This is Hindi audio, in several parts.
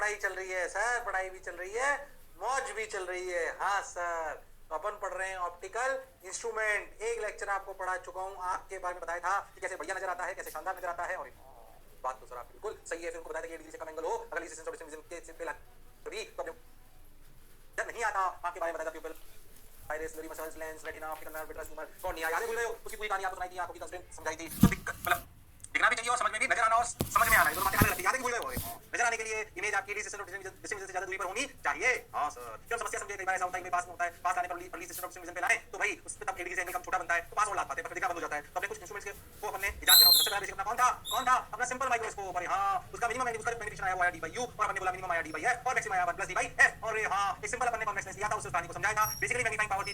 पढ़ाई चल रही है सर, पढ़ाई भी चल रही है, मौज भी चल रही है। हाँ सर, तो अपन पढ़ रहे हैं ऑप्टिकल इंस्ट्रूमेंट। एक लेक्चर आपको पढ़ा चुका हूँ, आपके बारे में बताया था कि कैसे बढ़िया नजर आता है, कैसे शानदार नजर आता है। और बात तो सर आपकी बिल्कुल सही है। फिर उनको बताया था कि डिग्री से कम एंगल हो, अगर इस सेंस ऑफ डिस्टेंस के से पहला कभी तो अपने जब नहीं आता आपके बारे में बताया था प्यूपल आइरिस, लोरी muscles, lens, retina, optical nerve, vitreous, tumour. कौन नहीं याद भूल गए हो? उसकी पूरी कहानी आपको सुनाई थी, आंखों की कंस्ट्रेंट समझाई थी। तो मतलब दिखना भी चाहिए और समझ में भी, नजर आना और समझ में आना, ये दोनों बातें अलग लगती है। याद भूल गए हो? नजर आने के लिए इमेज आपकी डिस्टेंस ऑफ डिस्टेंस से ज्यादा दूरी पर होनी चाहिए। हां सर, क्यों समस्या समझे? कई बार ऐसा होता है कि पास में होता है, पास आने पर डिस्टेंस ऑफ डिस्टेंस पे लाए तो भाई उस पे तब डिग्री से कम छोटा बनता है तो पास और लाद पाते हैं, पर दिखा बंद हो जाता है। तो अपने कुछ इंस्ट्रूमेंट्स के को हमने इजाद करा। सबसे पहला बेसिक अपना कौन था? अपना सिंपल माइक्रोस्कोप। और हां, उसका मिनिमम मैग्नीफिकेशन आया हुआ है d/u, और हमने बोला मिनिमम आया d/f और मैक्सिमम आया 1 + d/f। और हां, एक सिंपल अपन ने कॉन्वेक्सनेस लिया था, उस कहानी को समझाया था। बेसिकली मैग्नीफाइंग पावर थी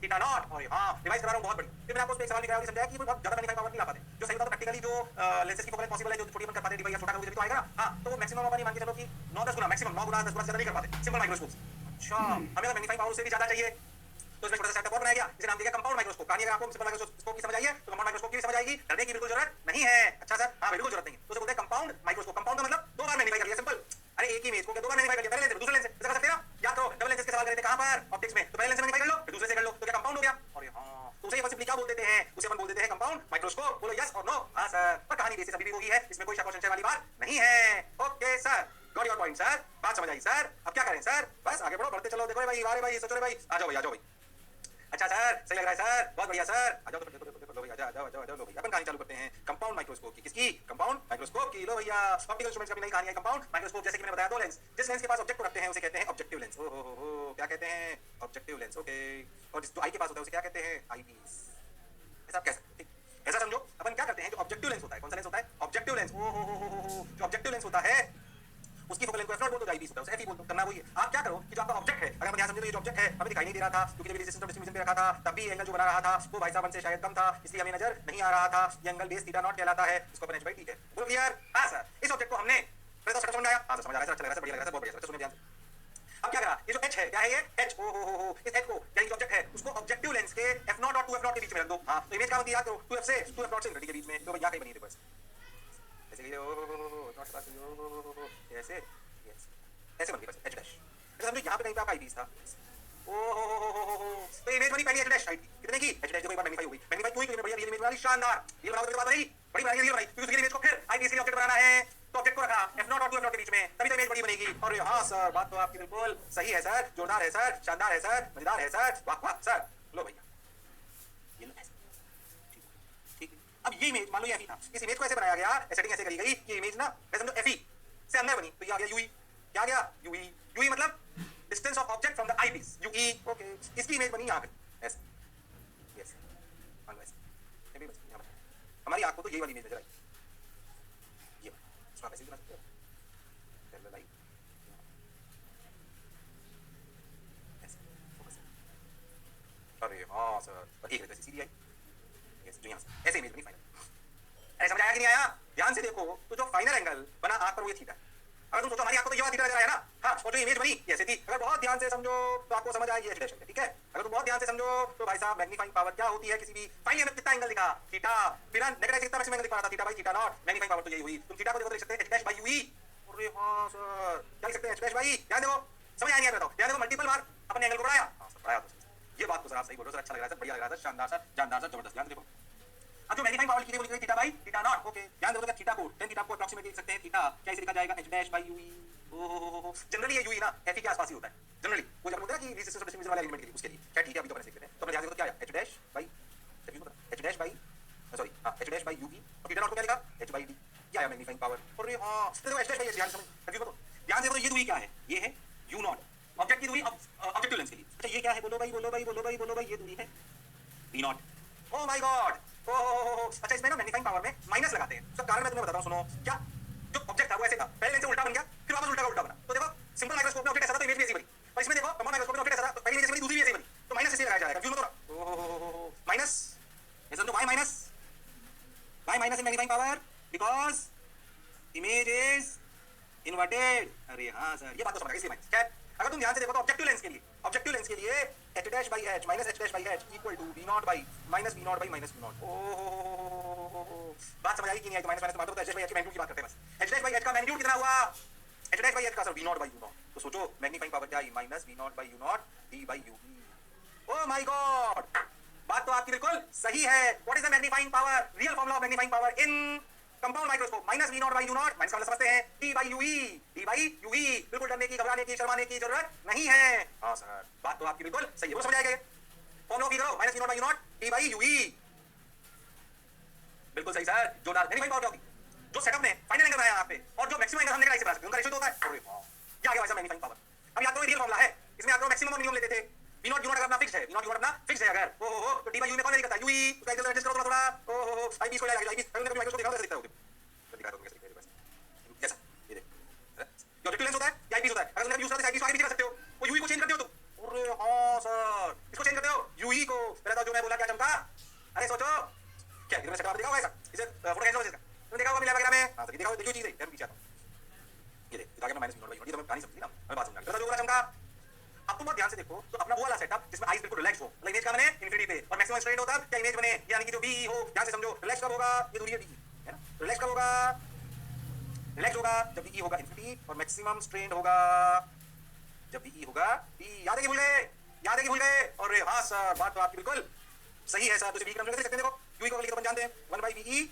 थीटा नॉट। और हां, रिवाइज करा रहा हूं बहुत बड़ी। फिर मैंने आपको एक सवाल लिखा है, समझाया कि बहुत ज्यादा मैग्नीफाइंग पावर नहीं ला पाते। जो सही बात है प्रैक्टिकली जो लेंसेज की फोकल पॉसिबल है, जो छोटी अपन कर पाते हैं d/f छोटा करोगे तो आएगा ना। हां, तो वो मैक्सिमम अपन मान के चलो कि 9-10 गुना, मैक्सिमम 9 गुना 10 गुना ज्यादा नहीं कर पाते सिंपल माइक्रोस्कोप। अच्छा, हमें अगर मैग्नीफाइंग पावर से भी ज्यादा चाहिए तो इसमें छोटा सा सेटअप और बनाया गया, जिसे नाम दिया कंपाउंड माइक्रोस्कोप। कहानी अगर आपको सिंपल माइक्रोस्कोप की समझ आई है तो कंपाउंड माइक्रोस्कोप की भी समझ आएगी। डरने की बिल्कुल जरूरत नहीं है। अच्छा सर, हां बिल्कुल जरूरत नहीं है। तो उसे बोलते हैं कंपाउंड माइक्रोस्कोप। कंपाउंड का मतलब दो बार मैग्नीफाई कर लिया, सिंपल। अरे एक ही इमेज को क्या दो बार मैग्नीफाई कर लिया? पहले लेंस दूसरे लेंस से ऐसा कर सकते हैं ना? याद करो, डबल लेंसेज के सवाल करे थे कहां पर? ऑप्टिक्स में। तो पहले लेंस से मैग्नीफाई कर लो, फिर दूसरे से कर लो, तो क्या कंपाउंड हो गया? और हां, तो उसे सिंपली क्या बोल देते हैं? उसे अपन बोल देते हैं कंपाउंड माइक्रोस्कोप। बोलो यस और नो? हां सर, पर कहानी बेसिस अभी भी वही है, इसमें कोई शक और संशय वाली बात नहीं है। Okay sir, got your point sir, बात समझ आई सर। अब क्या करें सर? बस आगे बढ़ो, बढ़ते चलो। देखो रे भाई, अरे भाई, सोचो रे भाई, आ जाओ भाई, आ जाओ भाई। अच्छा सर, सही लग रहा है सर, बहुत बढ़िया सर। आ जाओ, देखो लो भैया, आ जाओ लो भैया। अपन कहानी चालू करते हैं कंपाउंड माइक्रोस्कोप की। किसकी? कंपाउंड माइक्रोस्कोप की। लो भैया, ऑप्टिकल इंस्ट्रूमेंट्स का भी नई कहानी है। कंपाउंड माइक्रोस्कोप, जैसे कि मैंने बताया, दो लेंस, जिस लेंस के पास ऑब्जेक्ट को रखते हैं उसे कहते हैं ऑब्जेक्टिव लेंस। ओ हो, क्या कहते हैं? Objective lens. ओके, और जिस जो आई के पास होता है उसे क्या कहते हैं? आईपीस। ऐसा आप कह सकते हैं, ठीक। ऐसा समझो, अपन क्या करते हैं, जो ऑब्जेक्टिव लेंस होता है, कौन सा लेंस होता है? Objective lens. ओ हो, जो ऑब्जेक्टिव लेंस होता है उसकी फोकल लेंथ को f0 बोल दो, आईपीस होता है, उसे f ही बोल दो। करना वही है। आप क्या करो कि जो आपका ऑब्जेक्ट है, अगर हम ध्यान समझे तो ये जो ऑब्जेक्ट है हमें दिखाई नहीं दे रहा था, क्योंकि जब डिस्टेंस ऑफ डिस्ट्रीब्यूशन पे रखा था तब भी एंगल जो बना रहा था वो भाई साहब 1 से शायद कम था, इसलिए हमें नजर नहीं आ रहा था। ये एंगल बेस थीटा नॉट कहलाता है, इसको अपन h/t है। बोलो क्लियर? हां सर, इस ऑब्जेक्ट को हमने पहले तो सेटअप समझ आया। हां सर, समझ आ रहा है सर, अच्छा लग रहा है सर, बढ़िया लग रहा है सर, बहुत बढ़िया सर, सुनिए ध्यान से। अब क्या करा, ये जो h है, क्या है ये? h। ओ हो, इस h को यानी जो ऑब्जेक्ट है उसको ऑब्जेक्टिव लेंस के f0 और 2f0 के बीच में रख दो। हां, तो इमेज क्या बनती है याद करो, 2f से 2f0 से इनफिनिटी के बीच में। तो भैया कहीं बनी है देखो ऐसे, ये ओ नॉट पास, ओ ऐसे, ऐसे बन गई बस h डैश। तो समझो यहाँ पे कहीं पे आपका आईपीस था। ओ हो, तो इमेज बनी पहली h डैश आई थी कितने की? h डैश देखो एक बार मैग्नीफाई हो गई, मैग्नीफाई क्यों हुई? बढ़िया इमेज बनी, शानदार। ये बनाओ तो बात नहीं बड़ी बनाई, ये बनाई, क्योंकि उस इमेज को फिर आईपीस के लिए ऑब्जेक्ट बनाना है, तो ऑब्जेक्ट को रखा f0 और 2f0 के बीच में, तभी तो इमेज बड़ी बनेगी। और हां सर, बात तो आपकी बिल्कुल सही है सर, जोरदार है सर, शानदार है सर, मजेदार है सर, वाह वाह सर। लो भैया, ये लो ऐसे, ठीक है। अब ये इमेज मान लो ये एफई था, इस इमेज को ऐसे बनाया गया, सेटिंग ऐसे करी गई कि इमेज ना वैसे समझो एफई से अंदर बनी, तो ये आ गया यूई। क्या आ गया? यूई। यूई मतलब distance of object from the eyepiece, u e. Okay, इसकी इमेज बनी यहाँ पे ऐसे, यस, मान लो ऐसे, ये भी बस यहाँ पर हमारी आंख को तो यही वाली इमेज नजर आई, ये इसको आप ऐसे भी बना सकते हो, पैरेलल लाइन ऐसे, फोकस। अरे हाँ सर, और एक जैसे सीधी आई, यस, जो यहाँ से ऐसे इमेज बनी फाइनल। ऐसे समझ आया कि नहीं आया? ध्यान से देखो, तो जो फाइनल एंगल बना आंख पर वो ये थीटा। अगर तुम सोचो हमारी आंख को तो ये वाला थीटा नजर आया ना, हाँ, और जो इमेज बनी ये ऐसे थी। अगर बहुत ध्यान से समझो तो आपको समझ आएगी h डैश है, ठीक है। अगर तुम बहुत ध्यान से समझो तो भाई साहब मैग्नीफाइंग पावर क्या होती है किसी भी, फाइनली हमें कितना एंगल दिखा? थीटा। बिना नेगेटिव कितना मैक्सिमम एंगल दिखा रहा था? Theta by theta naught. Magnifying power तो यही हुई। तुम थीटा को देखो तो लिख सकते हैं h डैश बाई यूई। अरे हां सर, क्या लिख सकते हैं? h डैश बाई, ध्यान देखो, समझ आया नहीं आ, बताओ। ध्यान देखो, मल्टीपल बार अपने एंगल को बढ़ाया। हां सर, बढ़ाया तो ये बात तो सर आप सही बोल रहे हो सर, अच्छा लग रहा है सर, बढ़िया लग रहा है सर, शानदार सर, जानदार सर, जबरदस्त। ध्यान देखो, अब जो मैग्नीफाइंग पावर लिखी गई theta by theta naught. Okay, ध्यान दो, थीटा को tan थीटा को अप्रॉक्सीमेटली लिख सकते हैं थीटा, क्या इसे लिखा जाएगा? h dash by u e. ओहो, जनरली ये यूई ना एफई के आसपास ही होता है जनरली। वो जब बोलते हैं कि डिस्टेंस ऑफ डिस्ट्रीब्यूशन वाले एलिमेंट के लिए, उसके लिए क्या, ठीक है, अभी तो अपन सीख लेते हैं। तो अपने ध्यान से क्या आया? h dash by, h dash by, sorry, हां, h डैश बाई यूई, और थीटा नॉट को क्या लिखा? h by d। क्या आया मैग्नीफाइंग पावर? अरे हां, तो देखो h डैश बाई, ध्यान से कंफ्यूज मत हो, ध्यान से देखो, ये दूरी क्या है? ये है u नॉट, ऑब्जेक्ट की दूरी ऑब्जेक्टिव लेंस के लिए। अच्छा, ये क्या है? बोलो भाई, बोलो भाई, बोलो भाई, बोलो भाई, ये दूरी है v not. Oh my god, oh, अच्छा, इसमें ना मैग्नीफाइंग पावर में माइनस लगाते हैं। उसका कारण मैं तुम्हें बताता हूं, सुनो। क्या, जो ऑब्जेक्ट था वो ऐसे था, पहले लेंस से उल्टा बन गया, फिर वापस उल्टा का उल्टा बना। तो देखो, सिंपल माइक्रोस्कोप में ऑब्जेक्ट ऐसा था तो इमेज भी ऐसी बनी, और इसमें देखो कंपाउंड माइक्रोस्कोप में ऑब्जेक्ट ऐसा था तो पहली इमेज ऐसी बनी, दूसरी भी ऐसी बनी, तो माइनस इसलिए लगाया जाएगा, क्यों तो ओह माइनस, ये समझो why minus, why minus in magnifying power, because image is inverted. अरे हां सर, ये बात तो समझ गए, इसलिए माइनस। क्या, अगर तुम ध्यान से देखो तो ऑब्जेक्टिव लेंस के लिए h dash by h minus h dash by h equal to v not by minus v not by minus v not. Oh, बात समझ आई कि नहीं आई? तो माइनस माइनस तो बात हो, तो h डैश बाई h की मैग्नीट्यूड की बात करते हैं बस। h डैश बाई h का मैग्नीट्यूड कितना हुआ? एच डैश बाई एच का sir V not by you not, तो सोचो मैग्नीफाइंग पावर क्या आई minus we not by you not D by U. Oh my god, बात तो आपकी बिल्कुल सही है। What is the magnifying power, real formula of magnifying power in compound microscope, minus we not by you not, minus का मतलब समझते हैं d by u e, d by u e. बिल्कुल डरने की, घबराने की, शर्माने की जरूरत नहीं है। हाँ सर, बात तो आपकी बिल्कुल सही है, वो समझ आएगा। फॉर्मूला की करो, minus we not by you not D by u e. बिल्कुल सही सर, जोरदार। मैग्नीफाइंग पावर क्या होगी, जो सेटअप ने फाइनल एंगल बनाया यहाँ पे और जो मैक्सिमम एंगल हमने निकाला, इसे बता सकते हैं, उनका रेशियो तो होता है। अरे वाह, ये आ गया भाई साहब मैग्नीफाइंग पावर। अब याद करो रियल फॉर्मूला है, इसमें याद करो मैक्सिमम और मिनिमम लेते थे। वी नॉट यू नॉट अगर अपना फिक्स है, वी नॉट यू नॉट अपना फिक्स है अगर, ओ हो तो डी बाई यू में कौन दिक्कत है, यू ई, उसका इधर एडजस्ट करो थोड़ा थोड़ा, ओ हो आई बी को ले आएगा, आई बी कभी कभी माइक्रोस्कोप दिखाओ कैसे दिखता है, वो दिखा दो कैसे दिखता है बस कैसा, ये देख जो ऑब्जेक्टिव लेंस होता है या आई बी होता है, अगर तुमने यूज करते हो आई बी को आगे भी दिखा सकते हो, वो यू ई को चेंज कर दियो तुम। अरे हां सर, इसको चेंज कर दो यू ई को, पहले तो जो मैं बोला क्या चमका, अरे सोचो क्या इधर सेटअप दिखाओ ऐसा, इसे फोटो कैसे होगा इसका तुमने देखा होगा मिला वगैरह में, हां तो दिखाओ, देखिए चीज है मैं पीछे आता हूं, ये देख आगे में माइनस वी नॉट बाई, ये तो मैं कहानी समझी ना, मैं बात समझा, पहले जो बोला चमका। अब तुम बहुत ध्यान से देखो तो अपना वो वाला सेटअप जिसमें आईज बिल्कुल रिलैक्स हो, मतलब इमेज का बने इंफिनिटी पे और मैक्सिमम स्ट्रेन होता है क्या इमेज बने, यानी कि जो बी हो, ध्यान से समझो, रिलैक्स कब होगा, ये दूरी है बी है ना, रिलैक्स कब होगा, रिलैक्स होगा जब बी होगा इंफिनिटी और मैक्सिमम स्ट्रेन होगा जब बी होगा बी। याद है कि भूल गए, याद है कि भूल गए, और हां सर बात तो आपकी बिल्कुल सही है सर, तो बी का नाम लिख सकते हैं, देखो यू को लिख अपन जानते हैं 1 by b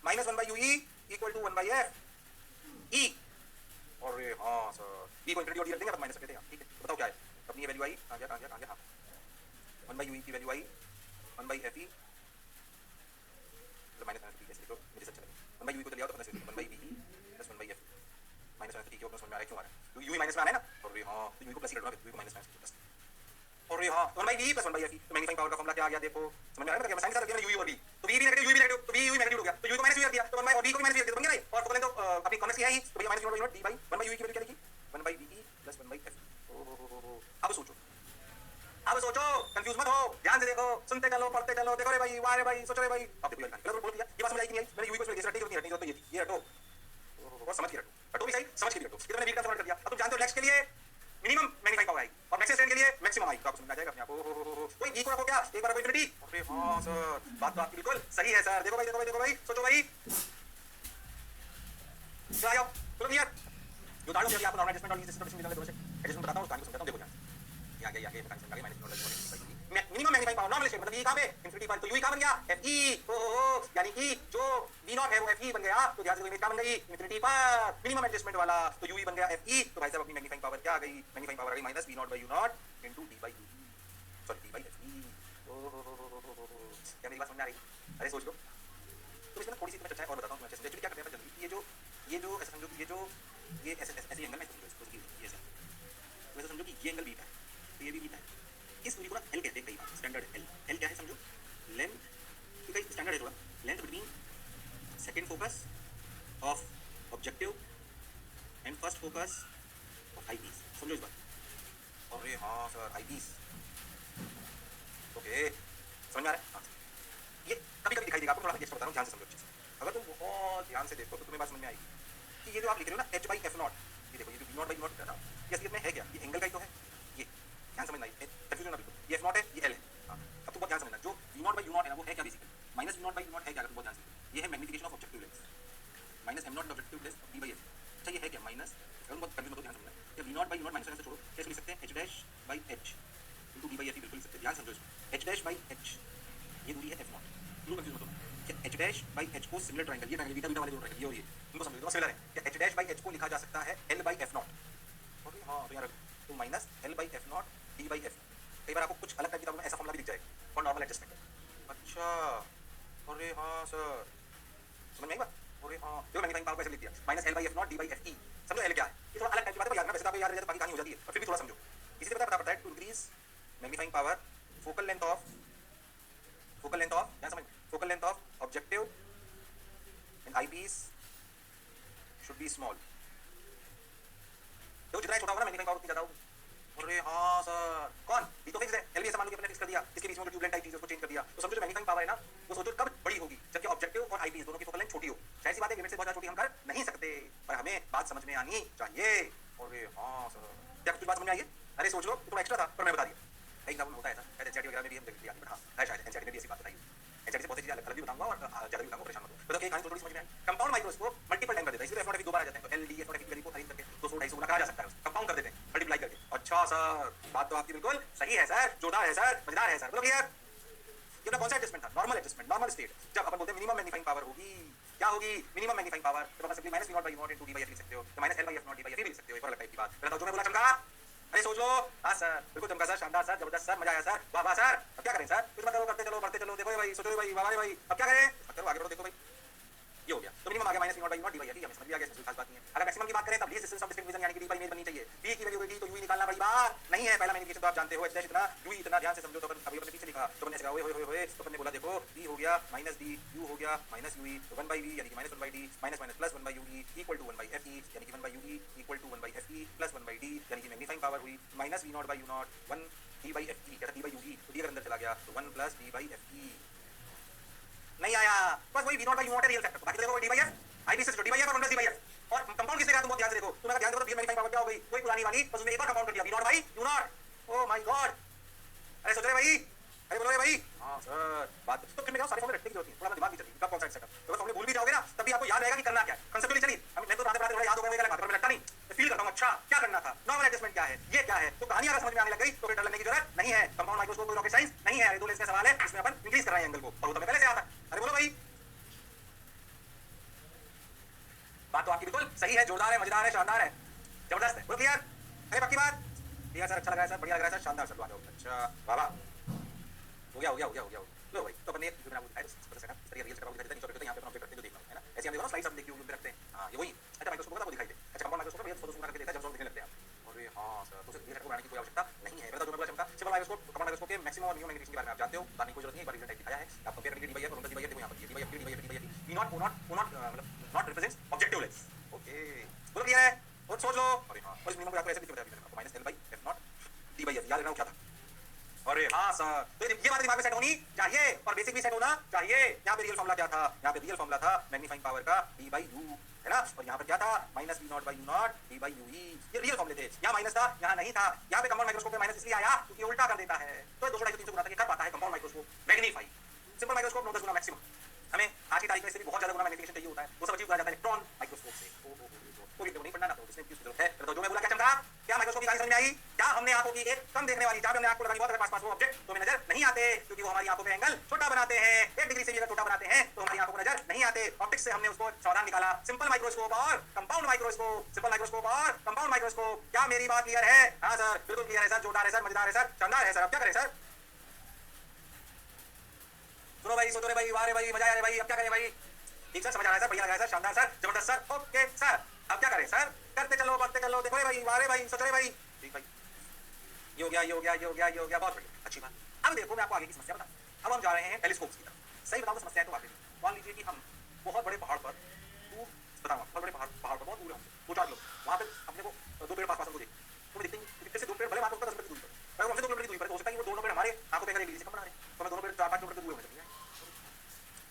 minus 1 by u equal to 1 by F e. और हाँ सर बी को इंफिनिटी और डी रख देंगे, अब माइनस कर देते हैं, ठीक है बताओ क्या है, अपनी ये वैल्यू आई कहां गया कहां गया कहां गया, हां 1 बाई यू की value I 1 by F E मतलब माइनस माइनस कैसे लिखो मुझे अच्छा लगे, 1 बाई यू को चले आओ तो अपने से 1 by b plus 1 by f minus minus क्यों समझ में आ रहा है, क्यों आ रहा है, क्योंकि यू माइनस में आ रहा है ना, और हाँ तो यू को प्लस ही रखना, यू को माइनस माइनस प्लस, और हाँ 1 by b plus 1 by F e, तो मैग्नीफाइंग पावर का फॉर्मूला क्या आ गया देखो, समझ में आ रहा है क्या, मैं साइन कर दिया यू और बी, तो बी भी नेगेटिव यू भी नेगेटिव, तो बी यू नेगेटिव हो गया, तो यू को माइनस यू कर दिया, तो 1 बाई और बी को भी माइनस यू कर दिया, तो बन गया नहीं, और फोकल लेंथ तो अपनी कॉमन की है ही, तो भैया minus u not D by 1 by u की वैल्यू क्या लिखी 1 by b plus 1 by f. अब सोचो, अब सोचो, कंफ्यूज मत हो, ध्यान से देखो, सुनते चलो, पढ़ते चलो, देखो रे भाई, वाह रे भाई, सोचो रे भाई, अब देखो ये बोल दिया, ये बात समझ आई कि नहीं, मैंने यू को जैसे रटने की जरूरत नहीं, तो ये हटो, और समझ के रटो, हटो भी सही, समझ के भी रटो, ये तो मैंने वीक का समझ कर दिया। अब तुम जानते हो लेक्स के लिए मिनिमम मैग्नीफाइंग पावर आएगी और मैक्सिमम स्ट्रेन के लिए मैक्सिमम आएगी, तो आपको समझ आ जाएगा अपने आप। कोई ई को रखो क्या, एक बार कोई इंफिनिटी, अरे हां सर बात तो आपकी बिल्कुल सही है सर, देखो भाई देखो भाई देखो भाई, सोचो भाई, चलो आ जाओ तुरंत यार, जो दाड़ों से आपको नॉर्मल एडजस्टमेंट और लीस्ट सिस्टम मिलने दोनों से एडजस्टमेंट बताता हूं, कहानी को समझाता हूं, देखो ध्यान से, ये आ गया मकान समझ आ गया, minus not minimum magnifying power normal state मतलब ये कहां पे इंफिनिटी पर, तो यू कहां बन गया एफ ई, ओ यानी कि जो वी नॉट है वो एफ ई बन गया, तो ध्यान से इमेज कहां बन गई इंफिनिटी पर, मिनिमम एडजस्टमेंट वाला, तो यू बन गया एफ ई, तो भाई साहब अपनी मैग्नीफाइंग पावर क्या आ गई, मैग्नीफाइंग पावर आ गई minus we not by you not into d by u, sorry d by F e. क्या मेरी बात समझ आ रही, अरे सोच लो, तो इसमें थोड़ी सी मैं चर्चा और बताता हूं, मैं एक्चुअली क्या करते हैं जल्दी, ये जो ऐसे समझो कि ये ऐसे एंगल में समझो ये ऐसे, वैसे समझो कि ये एंगल बीटा है, तो ये भी बीटा है, इस दूरी को ना एल कहते हैं कई बार, स्टैंडर्ड एल क्या है समझो, लेंथ, तो कई स्टैंडर्ड है थोड़ा, length between second focus of objective and first focus of eye piece, समझो इस बात। अरे हाँ सर आई पीस, ओके समझ में आ रहा है, हाँ ये कभी कभी दिखाई देगा आपको, थोड़ा एक्स्ट्रा बता रहा हूँ, ध्यान से समझो अच्छे से, अगर तुम बहुत ध्यान से देखो तो तुम्हें बात समझ में आएगी कि ये जो आप लिख रहे हो ना एच बाई एफ नॉट, ये देखो ये जो वी नॉट बाई नॉट लिख रहा था, ये असलियत में है क्या, ये एंगल का ही तो है, ये ध्यान समझना, कंफ्यूजन ना बिल्कुल, ये एफ नॉट है ये एल है, अब तुम बहुत ध्यान समझना, जो v not by you not है ना वो है क्या basically, minus we not by you not है क्या, तुम बहुत ध्यान से, ये है magnification of objective lens, minus m not objective lens d by f, अच्छा ये है क्या माइनस, अगर बहुत कंफ्यूज हो तो ध्यान समझना, ये v not by you not minus से छोड़ो, कैसे लिख सकते हैं h dash by h into d by f, बिल्कुल लिख सकते हैं, ध्यान समझो इसको, एच डैश बाई एच ये दूरी है एफ नॉट, बिल्कुल कंफ्यूज मत होना, क्या एच डैश बाई एच को सिमिलर ट्रायंगल, ये ट्रायंगल बीटा बीटा वाले जो ट्रायंगल ये और ये इनको समझ लो सिमिलर है, क्या एच डैश बाई एच को लिखा जा सकता है L by F not, okay हाँ तो यार तो minus L by F not D by F, कई बार आपको कुछ अलग टाइप की किताबों में ऐसा फॉर्मूला भी दिख जाएगा और नॉर्मल एडजस्टमेंट, अच्छा अरे हाँ सर समझ में आई बात, अरे हाँ देखो मैग्नीफाइंग पावर कैसे लिख दिया, minus L by F not D by F E, समझो एल क्या है, ये थोड़ा अलग टाइप की बात है, याद रखना, वैसे तो आपको याद रह जाए तो बाकी कहानी हो जाती है, और फिर भी थोड़ा समझो, इसी से पता पड़ता है to increase magnifying power focal length of ध्यान समझ, focal length of objective and eye piece should be small, तो जितना छोटा होगा ना मैग्नीफाइंग पावर उतनी ज्यादा होगी, अरे हाँ सर कौन, ये तो फिक्स है, एल भी ऐसा मान लो कि अपने फिक्स कर दिया, इसके बीच में जो ट्यूबलेंट टाइप चीज है उसको चेंज कर दिया, तो समझो जो मैग्नीफाइंग पावर है ना वो सोचो कब बड़ी होगी, जबकि ऑब्जेक्टिव और आई पीस दोनों की फोकल लेंथ छोटी हो, जाहिर सी बात है लिमिट से बहुत ज्यादा छोटी हम कर नहीं सकते, पर हमें बात समझ में आनी चाहिए, अरे हाँ सर क्या कुछ बात समझ में आई है, अरे सोच लो थोड़ा एक्स्ट्रा था पर मैं बता दिया, एग्जाम्पल होता है ऐसा, शायद एनसीईआरटी वगैरह में भी हम देख लिया, बट हाँ है शायद एनसीईआरटी में भी ऐसी बात बताई, एचआईडी से बहुत सी चीजें अलग भी बताऊंगा और ज्यादा भी बताऊंगा, परेशान मत हो। बताओ एक कहानी थोड़ी समझ में आई। कंपाउंड माइक्रोस्कोप मल्टीपल टाइम कर देता है, इसलिए एफ नॉट एफ दो बार आ जाते हैं, तो L D F not F को फाइन करके 200 250 गुना करा जा सकता है, कंपाउंड कर देते हैं मल्टीप्लाई करके। अच्छा सर, बात तो आपकी बिल्कुल सही है सर, जोरदार है सर, मजेदार है सर। बोलो यार, ये ना कौन सा एडजस्टमेंट था? Normal adjustment, normal state. जब अपन बोलते हैं मिनिमम मैग्नीफाइंग पावर होगी, क्या होगी? Minimum magnifying power. तो अपन simply minus v not by v not into d by f लिख सकते हो, तो minus l by f not d by f भी लिख सकते हो, एक और अलग टाइप की बात। बताओ जो मैं बोला चमका? अरे सोच लो। हाँ सर, बिल्कुल चमका सर, शानदार सर, जबरदस्त सर, मजा आया सर, वाह वाह सर। अब क्या करें सर? कुछ मत करो, करते चलो, बढ़ते चलो, देखो भाई, सोचो भाई, वाह भाई, अब क्या करें? मत करो, आगे बढ़ो, देखो भाई, ये हो गया। तो मिनिमम आ गया minus v not by v not d by f, समझ में आ गया, इसमें खास बात नहीं है। अगर मैक्सिमम की बात करें तब least distance of discrete division यानी कि d बाई इमेज बननी चाहिए। d की वैल्यू होगी तो u निकालना बड़ी बात नहीं है, पहला मैनिफिकेशन तो आप जानते हो, इतना u इतना ध्यान से समझो। तो अभी अपने पीछे लिखा तो मैंने ऐसे होए तो हमने बोला देखो d हो गया माइनस d, u हो गया माइनस ue, तो 1 बाई v यानी कि minus 1 by d minus minus plus 1 by ue equal to 1 by fe, यानी कि 1 by ue equal to 1 by fe plus 1 by d, यानी कि मैग्नीफाइंग पावर हुई minus v not by u not 1 d by fe, क्या था d बाई ue, तो d अगर अंदर चला गया तो 1 प्लस d बाई fe नहीं आया, बस वही v not by u not है रियल फैक्टर, बाकी देखो d बाई f आई से डी बाई एफ और 1 प्लस डी बाई एफ। और कंपाउंड किसने कहा? तुम बहुत ध्यान से देखो, तुम अगर ध्यान से देखो, मैग्नीफाइंग पावर क्या हो गई? कोई पुरानी वाली, बस उसमें एक और कंपाउंड कर दिया, v not by u not. Oh my God, अरे सोच रहे भाई, अरे बोलो रे भाई। हाँ सर, बात तो फिर मैं सारे फॉर्मूले रटने की जरूरत नहीं, थोड़ा दिमाग की चलती, कब कौन सा सेटअप, तो फॉर्मूले भूल भी जाओगे ना, तभी आपको याद रहेगा कि करना क्या है, कंसेप्चुअली चलिए। अब मैं तो रात थोड़ा याद हो गया, मैं रटता नहीं, मैं फील करता हूँ, अच्छा क्या करना था, नॉर्मल एडजस्टमेंट क्या है, ये क्या है, तो कहानी अगर समझ में आने लग गई तो फिर डर लगने की जरूरत नहीं है। कंपाउंड माइक्रोस्कोप कोई रॉकेट साइंस नहीं है, दो लेंस का सवाल है, इसमें अपन इंक्रीज कर रहे हैं एंगल को, और वो तो पहले से आता। अरे बोलो भाई, बात तो आपकी बिल्कुल सही है, जोरदार है, मजेदार है, शानदार है, जबरदस्त है। बोलो क्लियर? अरे पक्की बात? ठीक है सर, अच्छा लगा है सर, बढ़िया लग रहा है सर, शानदार सर, अच्छा वाह वाह, हो गया हो गया हो गया हो गया। लो भाई, तो अपन ने जो मैंने आपको दिखाया इस तरह से रियल सेटअप दिखाई देता है, नीचे तो यहाँ पे अपन ऑब्जेक्ट रखते हैं जो देखना है ना, ऐसे हम देखो ना स्लाइड्स हम देखिए ऊपर रखते हैं, हां ये वही। अच्छा माइक्रोस्कोप का वो दिखाई दे, अच्छा कंपाउंड माइक्रोस्कोप में ये फोटो जूम करके देखता है जब जब दिखने लगते हैं आप। अरे हां सर, तो सिर्फ ये सेटअप बनाने की कोई आवश्यकता नहीं है, बताओ जो मैं बोला चमका। सिंपल माइक्रोस्कोप, कंपाउंड माइक्रोस्कोप के मैक्सिमम और मिनिमम मैग्नीफिकेशन के बारे में आप जानते हो, बताने की कोई जरूरत नहीं है, एक बार रिजल्ट टाइप दिखाया है, आप कंपेयर करके डी बाई एफ और डी बाई एफ देखो यहाँ पर D by F D by F D by F V not मतलब not represents objective lens. Okay बोलो क्लियर है? और सोच लो। अरे हां, और इस मिनिमम को आपको ऐसे लिख के बताया मैंने, minus L by F not D by F, याद रखना क्या था? अरे हाँ सर, तो ये बात दिमाग में सेट होनी चाहिए और बेसिक भी सेट होना चाहिए। यहाँ पे रियल फॉर्मूला क्या था? यहाँ पे रियल फॉर्मूला था मैग्नीफाइंग पावर का d बाई u, है ना, और यहाँ पर क्या था? Minus v not by u not d by ue, ये रियल फॉर्मूले थे। यहाँ माइनस था, यहाँ नहीं था। यहाँ पे कंपाउंड माइक्रोस्कोप में माइनस इसलिए आया क्योंकि उल्टा कर देता है, तो 200 250 300 गुना तक कर पाता है compound microscope magnify. Simple microscope 9-10 गुना मैक्सिमम। हमें आज की तारीख में इससे भी बहुत ज्यादा गुना मैग्नीफिकेशन चाहिए होता है, वो सब अचीव करा जाता है इलेक्ट्रॉन माइक्रोस्कोप से। कोई नहीं पढ़ना ना, तो इसमें किस जरूरत है? तो जो मैं बोला क्या चमका? क्या माइक्रोस्कोप की समझ में आई? क्या हमने आंखों की एक कम देखने वाली, जहां पे हमने आंख को लगानी बहुत है पास वो ऑब्जेक्ट तो हमें नजर नहीं आते, क्योंकि वो हमारी आंखों में एंगल छोटा बनाते हैं। 1 डिग्री से भी अगर छोटा बनाते हैं तो हमारी आंखों को नजर नहीं आते। ऑप्टिक्स से हमने उसको सावधान निकाला। सिंपल माइक्रोस्कोप और कंपाउंड माइक्रोस्कोप, सिंपल माइक्रोस्कोप और कंपाउंड माइक्रोस्कोप। क्या मेरी बात क्लियर है? हाँ सर, बिल्कुल क्लियर है सर, जोरदार है सर, मजेदार है सर, शानदार है सर। अब क्या करें सर? सुनो भाई, सोचो रे भाई, वाह रे भाई, मजा आया रे भाई, अब क्या करें भाई? ठीक सर, समझ आ रहा है सर, बढ़िया लग रहा है सर, शानदार सर, जबरदस्त सर, ओके सर। अब क्या करें सर? करते चलो, बढ़ते चलो, देखो रे भाई, वाह रे भाई, सोचो रे भाई। ठीक भाई, ये हो गया, ये हो गया, ये हो गया, ये हो गया, बहुत बढ़िया, अच्छी बात। अब देखो मैं आपको आगे की समस्या बताऊं। अब हम जा रहे हैं टेलीस्कोप की तरफ। सही बताओ तो समस्या है तो वाकई मान लीजिए कि हम बहुत बड़े पहाड़ पर दूर, बताऊंगा बहुत बड़े पहाड़ पर बहुत दूर होंगे, 2-4 लोग वहां पे अपने को 2 पेड़ पास हमको देखते, तो दिखते ही दिखते से 2 पेड़ भले बात होता है 10 मीटर दूरी पर, अगर हमसे 2 किलोमीटर दूरी पर, तो हो सकता है कि वो दोनों पेड़ हमारे आंखों पे अगर 1 डिग्री से कम बना रहे हैं, तो हमें दोनों पेड़ 4-5 किलोमीटर दूर होंगे।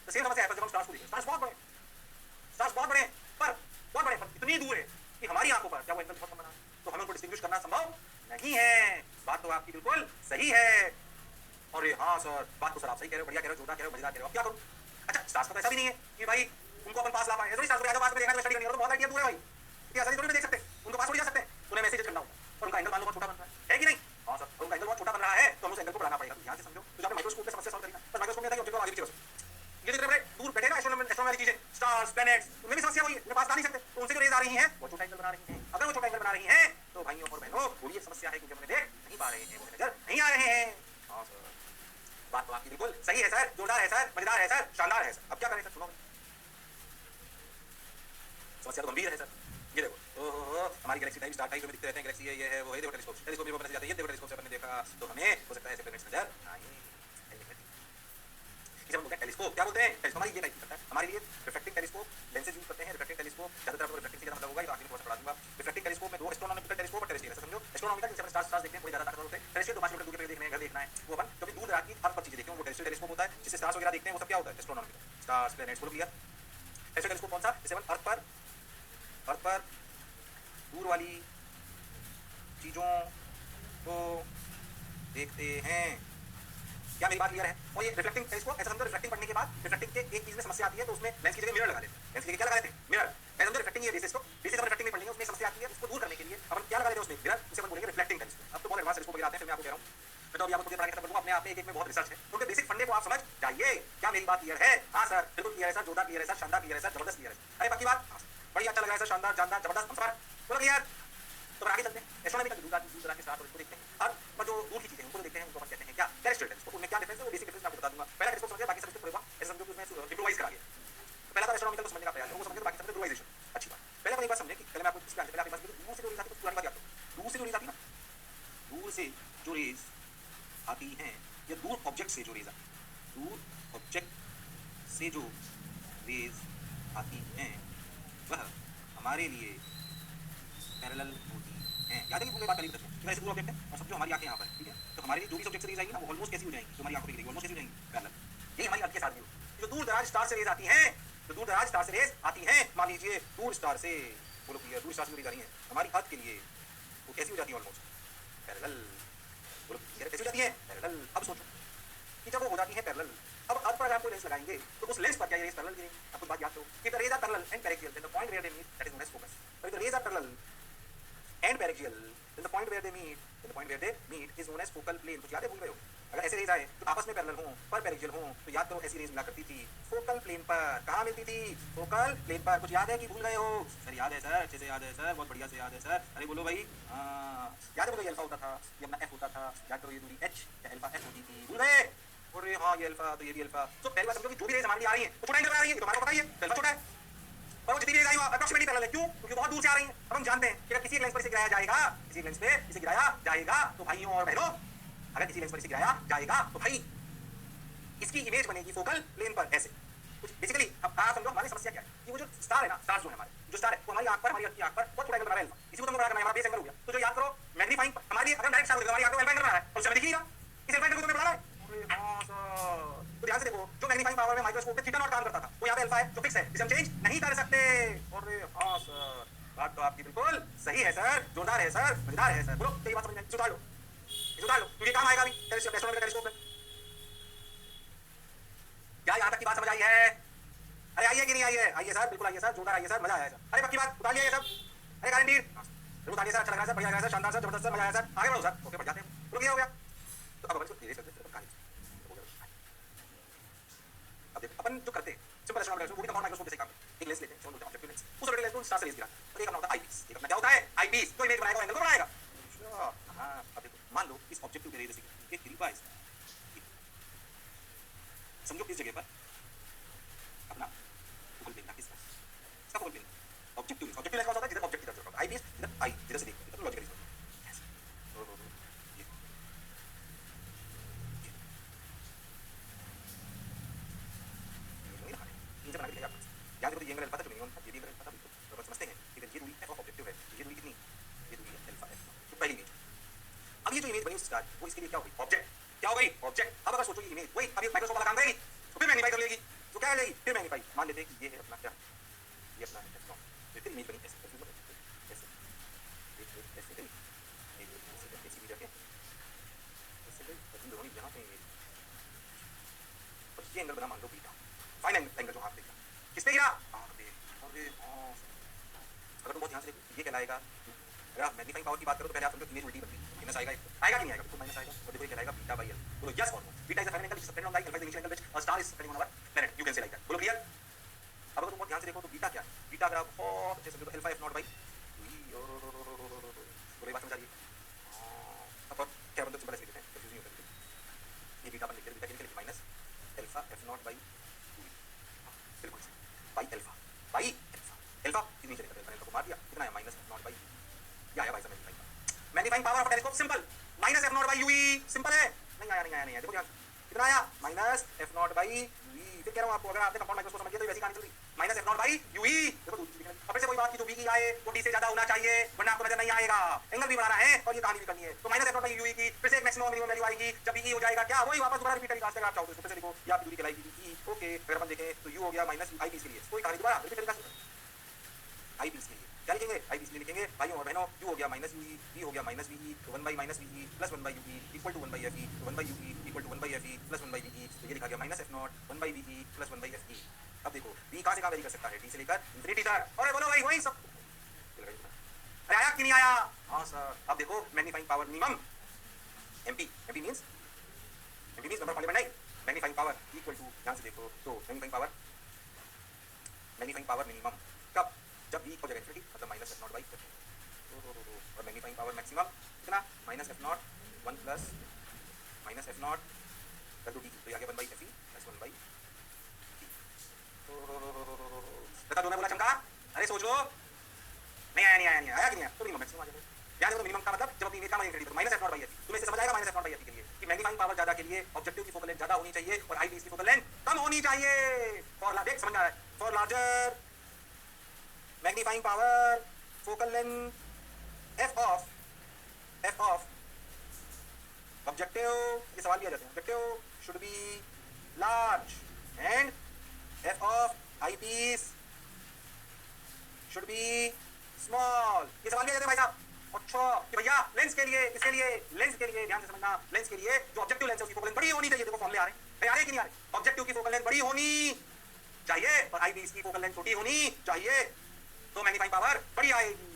तो सेम समस्या है जब हम स्टार्स को देखते हैं, स्टार्स बहुत बड़े, स्टार्स बहुत बड़े पर बहुत बड़े, पर इतनी दूर है कि हमारी आंखों पर क्या वो एंगल बहुत कम बना है, तो हमें उनको डिस्टिंग्विश करना संभव नहीं है। बात तो आपकी बिल्कुल सही है। अरे हाँ सर, बात तो सर आप सही कह रहे हो, बढ़िया कह रहे हो, जोरदार कह रहे हो, मजेदार कह रहे हो। अब क्या करूं? अच्छा स्टार्स का तो ऐसा भी नहीं है कि भाई उनको अपन पास ला पाए, थोड़ी स्टार्स को पास में देखना है, स्टडी करनी है, तो बहुत आइडिया दूर है भाई, ये आसानी थोड़ी देख सकते, उनको पास थोड़ी जा सकते हैं, उन्हें मैसेज करना होगा, और उनका एंगल मान लो बहुत छोटा बन रहा है कि नहीं? हाँ सर, उनका एंगल बहुत छोटा बन रहा है, तो हमें उस एंगल को बढ़ाना पड़ेगा। ध्यान से समझो, तो जब माइक्रोस्कोप में समस्या सॉल्व करेगा, बस माइक्रोस्कोप में था कि ऑब्जेक्ट को आगे पीछे ये दिख रहे दूर बैठे ना एस्ट्रोनॉमी वाली चीजें, स्टार्स, प्लैनेट्स, उनमें भी समस्या वही है, उनके पास ला नहीं सकते, तो उनसे जो रेज आ रही हैं वो छोटा एंगल बना रही हैं। अगर वो छोटा एंगल बना रही हैं तो भाइयों और बहनों वो भी एक समस्या है, क्योंकि हम उन्हें देख नहीं पा रहे हैं, वो नजर नहीं आ रहे हैं। हाँ सर, बात तो आपकी बिल्कुल सही है सर, जोरदार है सर, मजेदार है सर, शानदार है सर। अब क्या करें सर? सुनो, समस्या तो गंभीर है सर। ये देखो, ओहो, हमारी गैलेक्सी टाइप स्टार टाइप जो दिखते रहते हैं, गैलेक्सी ये है वो है, देखो टेलीस्कोप, टेलीस्कोप में पता चल जाता है, ये देखो टेलीस्कोप से अपन ने देखा, तो हमें हो सकता है ऐसे प्लैनेट्स नजर आए। इसे हम बोलते हैं टेलीस्कोप। क्या बोलते हैं? टेलीस्कोप हमारी ये टाइप करता है, हमारे लिए रिफ्रैक्टिंग टेलीस्कोप लेंसेज यूज करते हैं। रिफ्रैक्टिंग टेलीस्कोप ज्यादातर आपको रिफ्रैक्टिंग से क्या मतलब होगा, ये आखिर में थोड़ा सा बता दूंगा। रिफ्रैक्टिंग टेलीस्कोप में 2 एस्ट्रोनॉमिकल टेलीस्कोप और टेरेस्ट्रियल, ऐसा समझो। एस्ट्रोनॉमिकल जिससे अपन स्टार्स देखते हैं, थोड़ी ज्यादा ताकतवर होते हैं। टेरेस्ट्रियल 2-5 किलोमीटर दूर के देखने हैं, घर देखना है, वो अपन क्योंकि दूर दराज की हर चीजें देखते हैं, वो टेरेस्ट्रियल टेलीस्कोप होता है। जिससे स्टार्स वगैरह देखते हैं, वो सब क्या होता है? एस्ट्रोनॉमिकल, स्टार्स, प्लैनेट्स, बोलो क्लियर? टेरेस्ट्रियल टेलीस्कोप कौन सा? जिससे अपन अर्थ पर दूर वाली चीजों को देखते हैं। क्या मेरी बात क्लियर है? और ये रिफ्लेक्टिंग टेलीस्कोप ऐसा समझो, रिफ्लेक्टिंग पढ़ने के बाद रिफ्लेक्टिंग के एक चीज में समस्या आती है तो उसमें लेंस की जगह मिरर लगा देते हैं। लेंस की जगह क्या लगा देते हैं? मिरर। ऐसा समझो रिफ्लेक्टिंग ये बेसिस को बेसिस अपन रिफ्लेक्टिंग में पढ़ेंगे, उसमें समस्या आती है, उसको दूर करने के लिए अपन क्या लगा देते हैं उसमें? मिरर। उसे अपन बोलेंगे रिफ्लेक्टिंग टेलीस्कोप। अब तो बहुत एडवांस टेलीस्कोप वगैरह आते हैं, फिर मैं आपको कह रहा हूं, मैं तो अभी आपको पढ़ा के खत्म करूंगा, अपने आप में एक में बहुत रिसर्च है, तो उनके बेसिक फंडे को आप समझ जाइए। क्या मेरी बात क्लियर है? हां सर, बिल्कुल क्लियर है सर, जोरदार क्लियर है सर, शानदार क्लियर है सर, जबरदस्त क्लियर है। अरे पक्की बात, बढ़िया, अच्छा लग रहा है सर, शानदार, जानदार, जबरदस्त, नमस्कार, बोलो क्लियर। तो आगे चलते हैं, एस्ट्रोनॉमी का दूर के स्टार्ट और इसको देखते हैं। अब जो दूर की चीजें हैं उनको देखते हैं, उनको हम कहते हैं क्या? Terrestrial telescope. उनमें क्या डिफरेंस है वो बेसिक डिफरेंस मैं आपको बता दूंगा। पहला टेलीस्कोप समझिए, बाकी सब इसको पढ़ेगा, ऐसे समझो कि उसमें इंप्रूवाइज करा गया। तो पहला तो एस्ट्रोनॉमिकल को समझने का प्रयास करो, वो समझिए, बाकी सब इंप्रूवाइजेशन। अच्छी बात। पहले अपन एक बात समझे कि पहले मैं आपको इसके आगे, पहले आपके पास दूर से जो रेज आती है, पुरानी बात याद करो, दूर से जो रेज आती है ना, दूर से जो रेज आती हैं या दूर ऑब्जेक्ट से जो रेज आती है, दूर ऑब्जेक्ट से जो रेज आती हैं वह हमारे लिए पैरेलल होती हैं। याद है कि पूरी बात पहले बताते हैं कि वैसे दूर ऑब्जेक्ट है और समझो हमारी आंखें यहाँ पर, ठीक है? तो हमारे लिए जो भी ऑब्जेक्ट से रेज आएगी ना वो ऑलमोस्ट कैसी हो जाएंगी? जो हमारी आंखों पे गिरेगी ऑलमोस्ट कैसी हो जाएंगी? पैरेलल। यही हमारी आंख के साथ भी हो। जो दूर दराज स्टार से रेज आती हैं, जो दूर दराज स्टार से रेज आती हैं, मान लीजिए दूर स्टार से, बोलो क्लियर, दूर स्टार से रेज आ रही है हमारी अर्थ के लिए, वो कैसी हो जाती है? Almost parallel. बोलो क्लियर, कैसी हो जाती है? पैरेलल। अब सोचो कि जब वो हो जाती है पैरेलल, अब अर्थ पर अगर हम कोई लेंस लगाएंगे तो उस लेंस पर क्या ये रेज पैरेलल गिरेंगी? आपको बात याद करो कि the rays are parallel and peripheral, then the point where they meet that is known as focus. So if the rays are parallel and peripheral, then the point where they meet is known as focal plane. कुछ याद है? भूल गए हो? अगर ऐसे रेज आए तो आपस में पैरेलल हों पर पेरिफेरल हों तो याद करो ऐसी रेज मिला करती थी फोकल प्लेन पर। कहाँ मिलती थी? फोकल प्लेन पर। कुछ याद है कि भूल गए हो? सर याद है सर, अच्छे से याद है सर, बहुत बढ़िया से याद है सर। अरे बोलो भाई। याद है? बोलो ये अल्फा होता था, ये अपना एफ होता था। याद करो ये दूरी एच या अल्फा एफ होती थी। भूल गए? अरे हाँ ये अल्फा, तो ये भी अल्फा। तो पहली बात समझो कि जो भी रेज हमारे लिए आ रही है वो छोटा एंगल पर आ रही है, तो हमारा पता ही है अल्फा छोटा है, पर वो जितनी भी रेज आई वो अप्रॉक्सीमेटली पैरेलल है। क्यों? क्योंकि बहुत दूर से आ रही है। अब हम जानते हैं कि अगर किसी एक लेंस पर इसे गिराया जाएगा, किसी एक लेंस पे इसे गिराया जाएगा तो भाइयों और बहनों, अगर किसी लेंस पर इसे गिराया जाएगा तो भाई इसकी इमेज बनेगी फोकल प्लेन पर ऐसे कुछ। बेसिकली अब आप समझो हमारी समस्या क्या है कि वो जो स्टार है ना, स्टार जो है हमारे, जो स्टार है वो हमारी आंख पर, हमारी आंख पर बहुत छोटा एंगल बना रहा है अल्फा। इसी को तुमको बड़ा करना है, हमारा बेस एंगल हो गया। तो जो याद करो मैग्नीफाइंग हमारी अगर डायरेक्ट स्टार हो हमारी आंख को अल्फा एंगल बना रहा है और उसे हमें दिख नहीं रहा, इस अल्फा एंगल को तुम्हें बना रहा है। अरे हां सर, तो ध्यान से देखो, जो मैग्नीफाइंग पावर में माइक्रोस्कोप पे थीटा नॉट काम करता था वो यहाँ पे अल्फा है जो फिक्स है, जिसे हम चेंज नहीं कर सकते। अरे हां सर, बात तो आपकी बिल्कुल सही है सर, जोरदार है सर, मजेदार है सर। बोलो तो ये बात समझ में सुधार लो, सुधार लो, क्योंकि काम आएगा अभी टेलीस्कोप, एस्ट्रोनॉमिकल टेलीस्कोप में। क्या यहाँ तक की बात समझ आई है? अरे आइए कि नहीं आइए? आइए सर, बिल्कुल आइए सर, जोरदार आइए सर, मजा आया सर। अरे पक्की बात, उतार लिया सब। अरे गारंटी जरूर उतारिए सर, अच्छा लग रहा है सर, बढ़िया लग रहा है सर, शानदार सर, जबरदस्त सर, मजा आया सर। आगे बढ़ो सर, ओके बढ़ जाते हैं। रुक गया हो गया तो अब अपन इसको धीरे से करते हैं कहानी। अब देखो अपन जो करते हैं सिंपल एस्ट्रोनॉमिकल टेलीस्कोप, वो भी कम माइक्रोस्कोप जैसे काम करते हैं। एक लेंस लेते हैं, बोलते हैं ऑब्जेक्टिव लेंस, उस ऑब्जेक्टिव लेंस को स्टार से लेंस गिरा और एक अपना होता है आईपीस। एक अपना क्या होता है? आईपीस, जो इमेज बनाएगा एंगल को बनाएगा। हां अब देखो, मान लो इस ऑब्जेक्टिव के रेज से ये तरीका है, समझो इस जगह पर अपना फोकल प्लेन किस तरह इसका focal plane objective lens, objective lens का होता है जिधर ऑब्जेक्ट इधर होता है, आईपीस जिधर आई जिधर से देखते हैं, तो लॉजिकली याद करो ये एंगल अल्फा था, जो मिनिमम था, ये भी एंगल अल्फा था, बिल्कुल तो अपन समझते हैं कि ये दूरी एफ ऑफ ऑब्जेक्टिव है, ये दूरी कितनी? ये दूरी है अल्फा एफ। तो पहली इमेज, अब ये जो इमेज बनी उस स्टार, वो इसके लिए क्या हो गई? ऑब्जेक्ट। क्या हो गई? ऑब्जेक्ट। अब अगर सोचो ये इमेज वही अभी माइक्रोस्कोप वाला काम करेगी तो फिर मैग्नीफाई कर लेगी, तो क्या लेगी? फिर मैग्नीफाई। मान लेते हैं कि ये है अपना क्या, ये अपना एफ नॉट, तो फिर इमेज बनी ऐसे ऐसे ऐसे ऐसे गई, ऐसे भी रखे ऐसे गई, तो दोनों यहाँ पे इमेज और ये एंगल बना मान लो बीटा, फाइन एंगल जो आप देखा किस पे गिरा? आंख पे। अरे हां, अगर तुम बहुत ध्यान से देखो ये कहलाएगा, अगर आप मैग्नीफाइंग पावर की बात करो तो पहले आप समझो इमेज उल्टी बनती है, माइनस आएगा, आएगा कि नहीं आएगा? बिल्कुल माइनस आएगा, और देखो ये कहलाएगा बीटा बाय एल। बोलो यस और no? Beta is a final angle which is dependent on the initial angle which a star is depending on our planet, you can say like that. बोलो क्लियर? अब अगर तुम बहुत ध्यान से देखो तो बीटा क्या है? बीटा अगर आप बहुत अच्छे से समझो तो अल्फा एफ नॉट बाय बोलो, ये बात समझ आ रही है? हां, अब क्या मतलब सिंपल ऐसे लिखते हैं, कंफ्यूजिंग होता है। ये बीटा अपन लिखते हैं, बीटा के लिए minus alpha F not by बिल्कुल by alpha, by alpha, alpha कितनी चलेगा? अल्फा को मार दिया, कितना है? माइनस एफ नॉट बाई ये आया भाई साहब magnifying power of telescope simple minus F not by u e, simple है। नहीं आया, नहीं आया, नहीं आया, देखो ध्यान कितना आया? Minus F not by u e. फिर कह रहा हूं आपको, अगर आपने कंपाउंड माइक्रोस्कोप समझ लिया तो वैसी कहानी चल रही, minus F not by u e. देखो अब से कोई बात की जो बी की आए वो डी से ज्यादा होना चाहिए वरना आपको नजर नहीं आएगा। एंगल भी बनाना है और ये कहानी भी करनी है, तो minus F not by u e की फिर से एक मैक्सिमम मिनिमम वैल्यू आएगी, जब ई हो जाएगा क्या वही वापस दोबारा रिपीट करेगा। आज तक आप चाहो तो इसको फिर से लिखो, या दूरी कहलाएगी ई, ओके। अगर अपन देखें तो यू हो गया माइनस आई पी के लिए, कोई कहानी दोबारा रिपीट तरीका से आई पी के लिए क्या लिखेंगे? आई पी लिखेंगे भाइयों और बहनों, यू हो गया माइनस यूई, वी हो गया माइनस वी, तो 1 by minus v plus 1 by u e equal to 1 by F e, 1 by u e equal to 1 by F E plus t से लेकर इंफिनिटी तक। अरे बोलो भाई वही सब। अरे आया कि नहीं आया? हाँ सर। अब देखो magnifying power minimum MP, MP means number of element, magnifying power equal to, ध्यान से देखो तो मैग्नीफाइंग पावर मिनिमम कब? जब v हो जाएगा इंफिनिटी, मतलब माइनस एफ नॉट बाई और मैग्नीफाइंग पावर मैक्सिमम कितना? Minus F not 1 plus minus F not कर दो डी, तो ये आ गया 1 by F E plus 1 by D. बता दो ना, बोला चमका? अरे सोच लो। नहीं आया कि नहीं आया? तो मिनिमम मैक्सिमम आ जाएगा। याद है तो मिनिमम का मतलब जब अपनी इमेज का माइनस तो minus F not by F E. तुम्हें इससे समझ आएगा minus F not by F E के लिए कि मैग्नीफाइंग पावर ज्यादा के लिए ऑब्जेक्टिव की फोकल लेंथ ज्यादा होनी चाहिए और आई पीस की फोकल लेंथ कम होनी चाहिए। फॉर देख समझ में आ रहा है? For larger magnifying power focal length f of objective, ये सवाल किया जाता है, objective should be large and f of eye piece should be small. ये सवाल किया जाता है भाई साहब। अच्छा कि भैया लेंस के लिए, इसके लिए लेंस के लिए ध्यान से समझना, लेंस के लिए जो ऑब्जेक्टिव लेंस है उसकी फोकल लेंथ बड़ी होनी चाहिए। देखो फॉर्मूले आ रहे हैं, आ रहे कि नहीं आ रहे? ऑब्जेक्टिव की फोकल लेंथ बड़ी होनी चाहिए और आई पीस की फोकल लेंथ छोटी होनी चाहिए, तो मैग्नीफाइंग पावर बड़ी आएगी।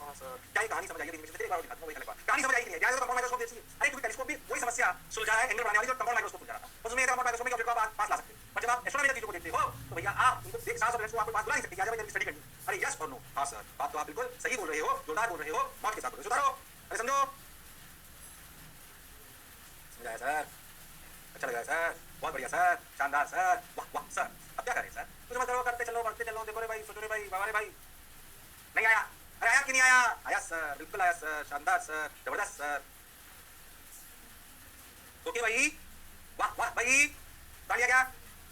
हाँ सर, क्या ये कहानी समझ आई है? एक बार दिखा दूं, वही कहानी समझ आई कि नहीं? ध्यान से कंपाउंड माइक्रोस्कोप देखिए। अरे क्योंकि टेलीस्कोप भी वही समस्या सुलझा है, एंगल बनाने वाली जो कंपाउंड माइक्रोस्कोप सुलझा रहा था। उसमें कंपाउंड माइक्रोस्कोप में ऑब्जेक्ट को पास ला सकते हैं, पर जब आप एस्ट्रोनॉमी की चीजों को देखते हो तो भैया आप उनको देख सांस और लेंस को आपको पास बुला नहीं सकते। आजा भाई स्टडी करनी। अरे यस और नो? हाँ सर, बात तो आप बिल्कुल सही बोल रहे हो, जोरदार बोल रहे हो, मौत के साथ बोल रहे हो। सुधारो, अरे समझो। समझाया सर? अच्छा लगा सर? बहुत बढ़िया सर, शानदार सर, वाह वाह सर। अब क्या करें सर? कुछ मत करो, करते चलो, बढ़ते चलो। देखो रे भाई, सोचो रे भाई, बाबा रे भाई, नहीं आया? अरे आया कि नहीं आया? आया सर, बिल्कुल आया सर, शानदार सर, जबरदस्त सर। ओके भाई, वाह वाह भाई, तालियां क्या?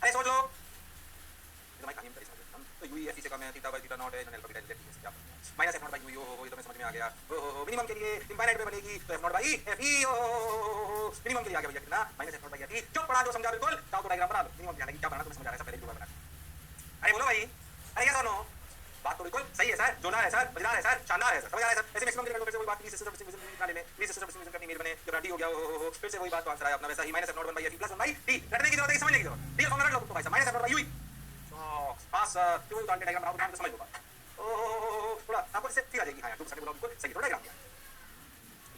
अरे सोच लो। ये तो भाई कहानी में समझ हम तो यूई एफ से कम है, थीटा बाय थीटा नॉट है, एन अल्फा बीटा जेड क्या minus F not by u e. हो ये तो मैं समझ में आ गया। ओ मिनिमम के लिए इनफाइनाइट में बनेगी तो f not by F e. ओ मिनिमम के लिए आ गया भैया कितना? Minus F not by F e. जो पढ़ा जो समझा बिल्कुल, चाहो तो डायग्राम बना लो। मिनिमम क्या क्या बनाना तुम्हें समझ आ रहा है, पहले जो बना। अरे बोलो भाई, अरे क्या सुनो, बात तो बिल्कुल सही है सर, जोरदार है सर, मजेदार है सर, शानदार है सर, समझ आ रहा है सर। ऐसे मैक्सिमम के लिए फिर से वही बात, सिस्टम निकाल ले, सिस्टम करनी मेल बने जब डी हो गया। हो फिर से वही बात, तो आंसर आया अपना वैसा ही, minus F not 1 by F E plus 1 by D. रटने की जरूरत है, समझने की जरूरत। डी फॉर्मूला रट लो तो भाई साहब, minus F not by u e. हां सर, तो उतार के डायग्राम बनाओ, ध्यान से समझ लो बात। ओ थोड़ा आपको इससे ठीक आ जाएगी। हां यार, तुम सही बोलो, बिल्कुल सही, थोड़ा डायग्राम किया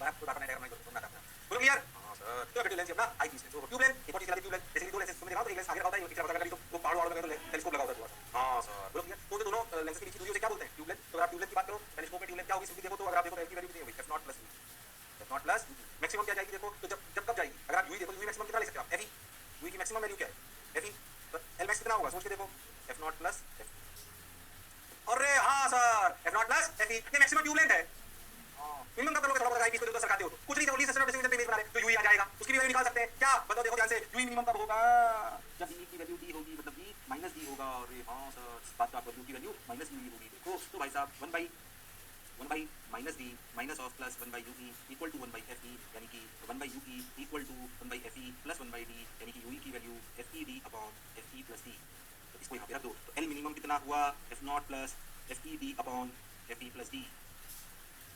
बात, तो आपने डायग्राम बनाना है, बोलो क्लियर? हां सर, तो बेटे लेंस अपना आई पीस में जो ट्यूब लेंस, एक और चीज लगी ट्यूब लेंस, जैसे दो लेंस तुम्हें दिखाओ तो एक लेंस आगे लगाता है, एक पीछे लगाता है, तो वो पहाड़ वालों में तो टेलीस्कोप लगा होता है। हां सर, बोलो क्लियर? तो दोनों लेंस के बीच की दूरी से क्या बोलते हैं? Tube length. तो अगर आप ट्यूब लेंथ की बात करो, टेलीस्कोप में ट्यूब लेंथ क्या होगी सिंपली देखो, तो अगर आप देखो तो एल की वैल्यू कितनी होगी? एफ नॉट प्लस मैक्सिमम क्या जाएगी देखो, तो जब कब जाएगी? अगर आप यूई देखो, यूई मैक्सिमम कितना ले सकते हो आप? एफ ई, यूई की मैक्सिमम वैल्यू क्या है? एफ ई, तो एल मैक्स कितना होगा सोच के देखो, एफ नॉट प्लस एफ। अरे हां sir, f not plus F E, ये मैक्सिमम ट्यूब लेंथ है। मिनिमम का लोग थोड़ा बहुत आई पीस को तो सरकाते हो, कुछ नहीं, तो सिस्टम डिस्ट्रीब्यूशन पे इमेज बना रहे तो यूई आ जाएगा, उसकी भी वैल्यू निकाल सकते हैं क्या? बताओ देखो ध्यान से, यूई मिनिमम कब होगा? जब ई की वैल्यू डी होगी, मतलब डी माइनस डी होगा। अरे हां सर, बात तो आपको यू की वैल्यू माइनस यूई होगी। देखो तो भाई साहब 1 by minus d minus of plus 1 by u e equal to 1 by F e, यानी कि 1 by u e equal to 1 by F E plus 1 by d, यानी कि यूई की value f e d upon f ई प्लस डी। तो इसको यहाँ पे रख दो, तो एल मिनिमम कितना हुआ? F not plus F e d upon f E plus D.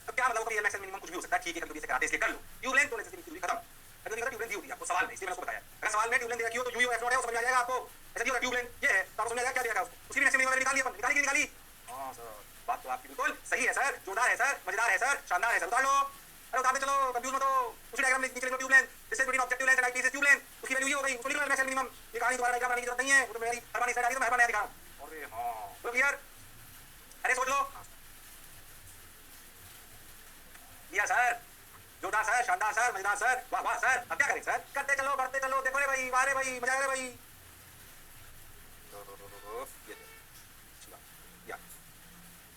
अब क्या मतलब, रियल मैक्स मिनिमम कुछ भी हो सकता है, ठीक है, कभी से कराते इसलिए कर लो। ट्यूब लेंथ तो लेंस की दूरी खत्म। अगर नहीं ट्यूब लेंथ दी होती है आपको सवाल में, इसलिए मैंने उसको बताया। अगर सवाल में ट्यूब लेंथ देखी हो तो यूई एफ नॉट है, वो समझ आ जाएगा आपको। ऐसा नहीं होगा ट्यूब लेंथ ये है तो आपको समझ आ जाएगा क्या दिया गया उसको, उसकी मैक्सिमम वैल्यू निकाली अपन, निकाली। हां सर, बात तो आपकी बिल्कुल सही है सर, जोरदार है सर, मजेदार है सर, शानदार है सर। उतार लो, अरे उतारते चलो, कंफ्यूज मत हो। उसी डायग्राम में नीचे लिखो tube length, distance between objective length and eye piece is tube length, उसकी वैल्यू ये हो गई, उसको लिख लो मैक्सिमम मिनिमम। ये कहानी दोबारा डायग्राम बनाने की जरूरत नहीं है, वो तो मेरी हरबानी स्लाइड आ गई तो मैं हरबानी दिखा रहा हूं। अरे हां, तो क्लियर? अरे सोच लो। किया सर, जोरदार सर, शानदार सर, मजेदार सर, वाह वाह सर। अब क्या करें सर? करते चलो, बढ़ते चलो। देखो रे भाई, वाह रे भाई, मजा आ रहा है भाई। ये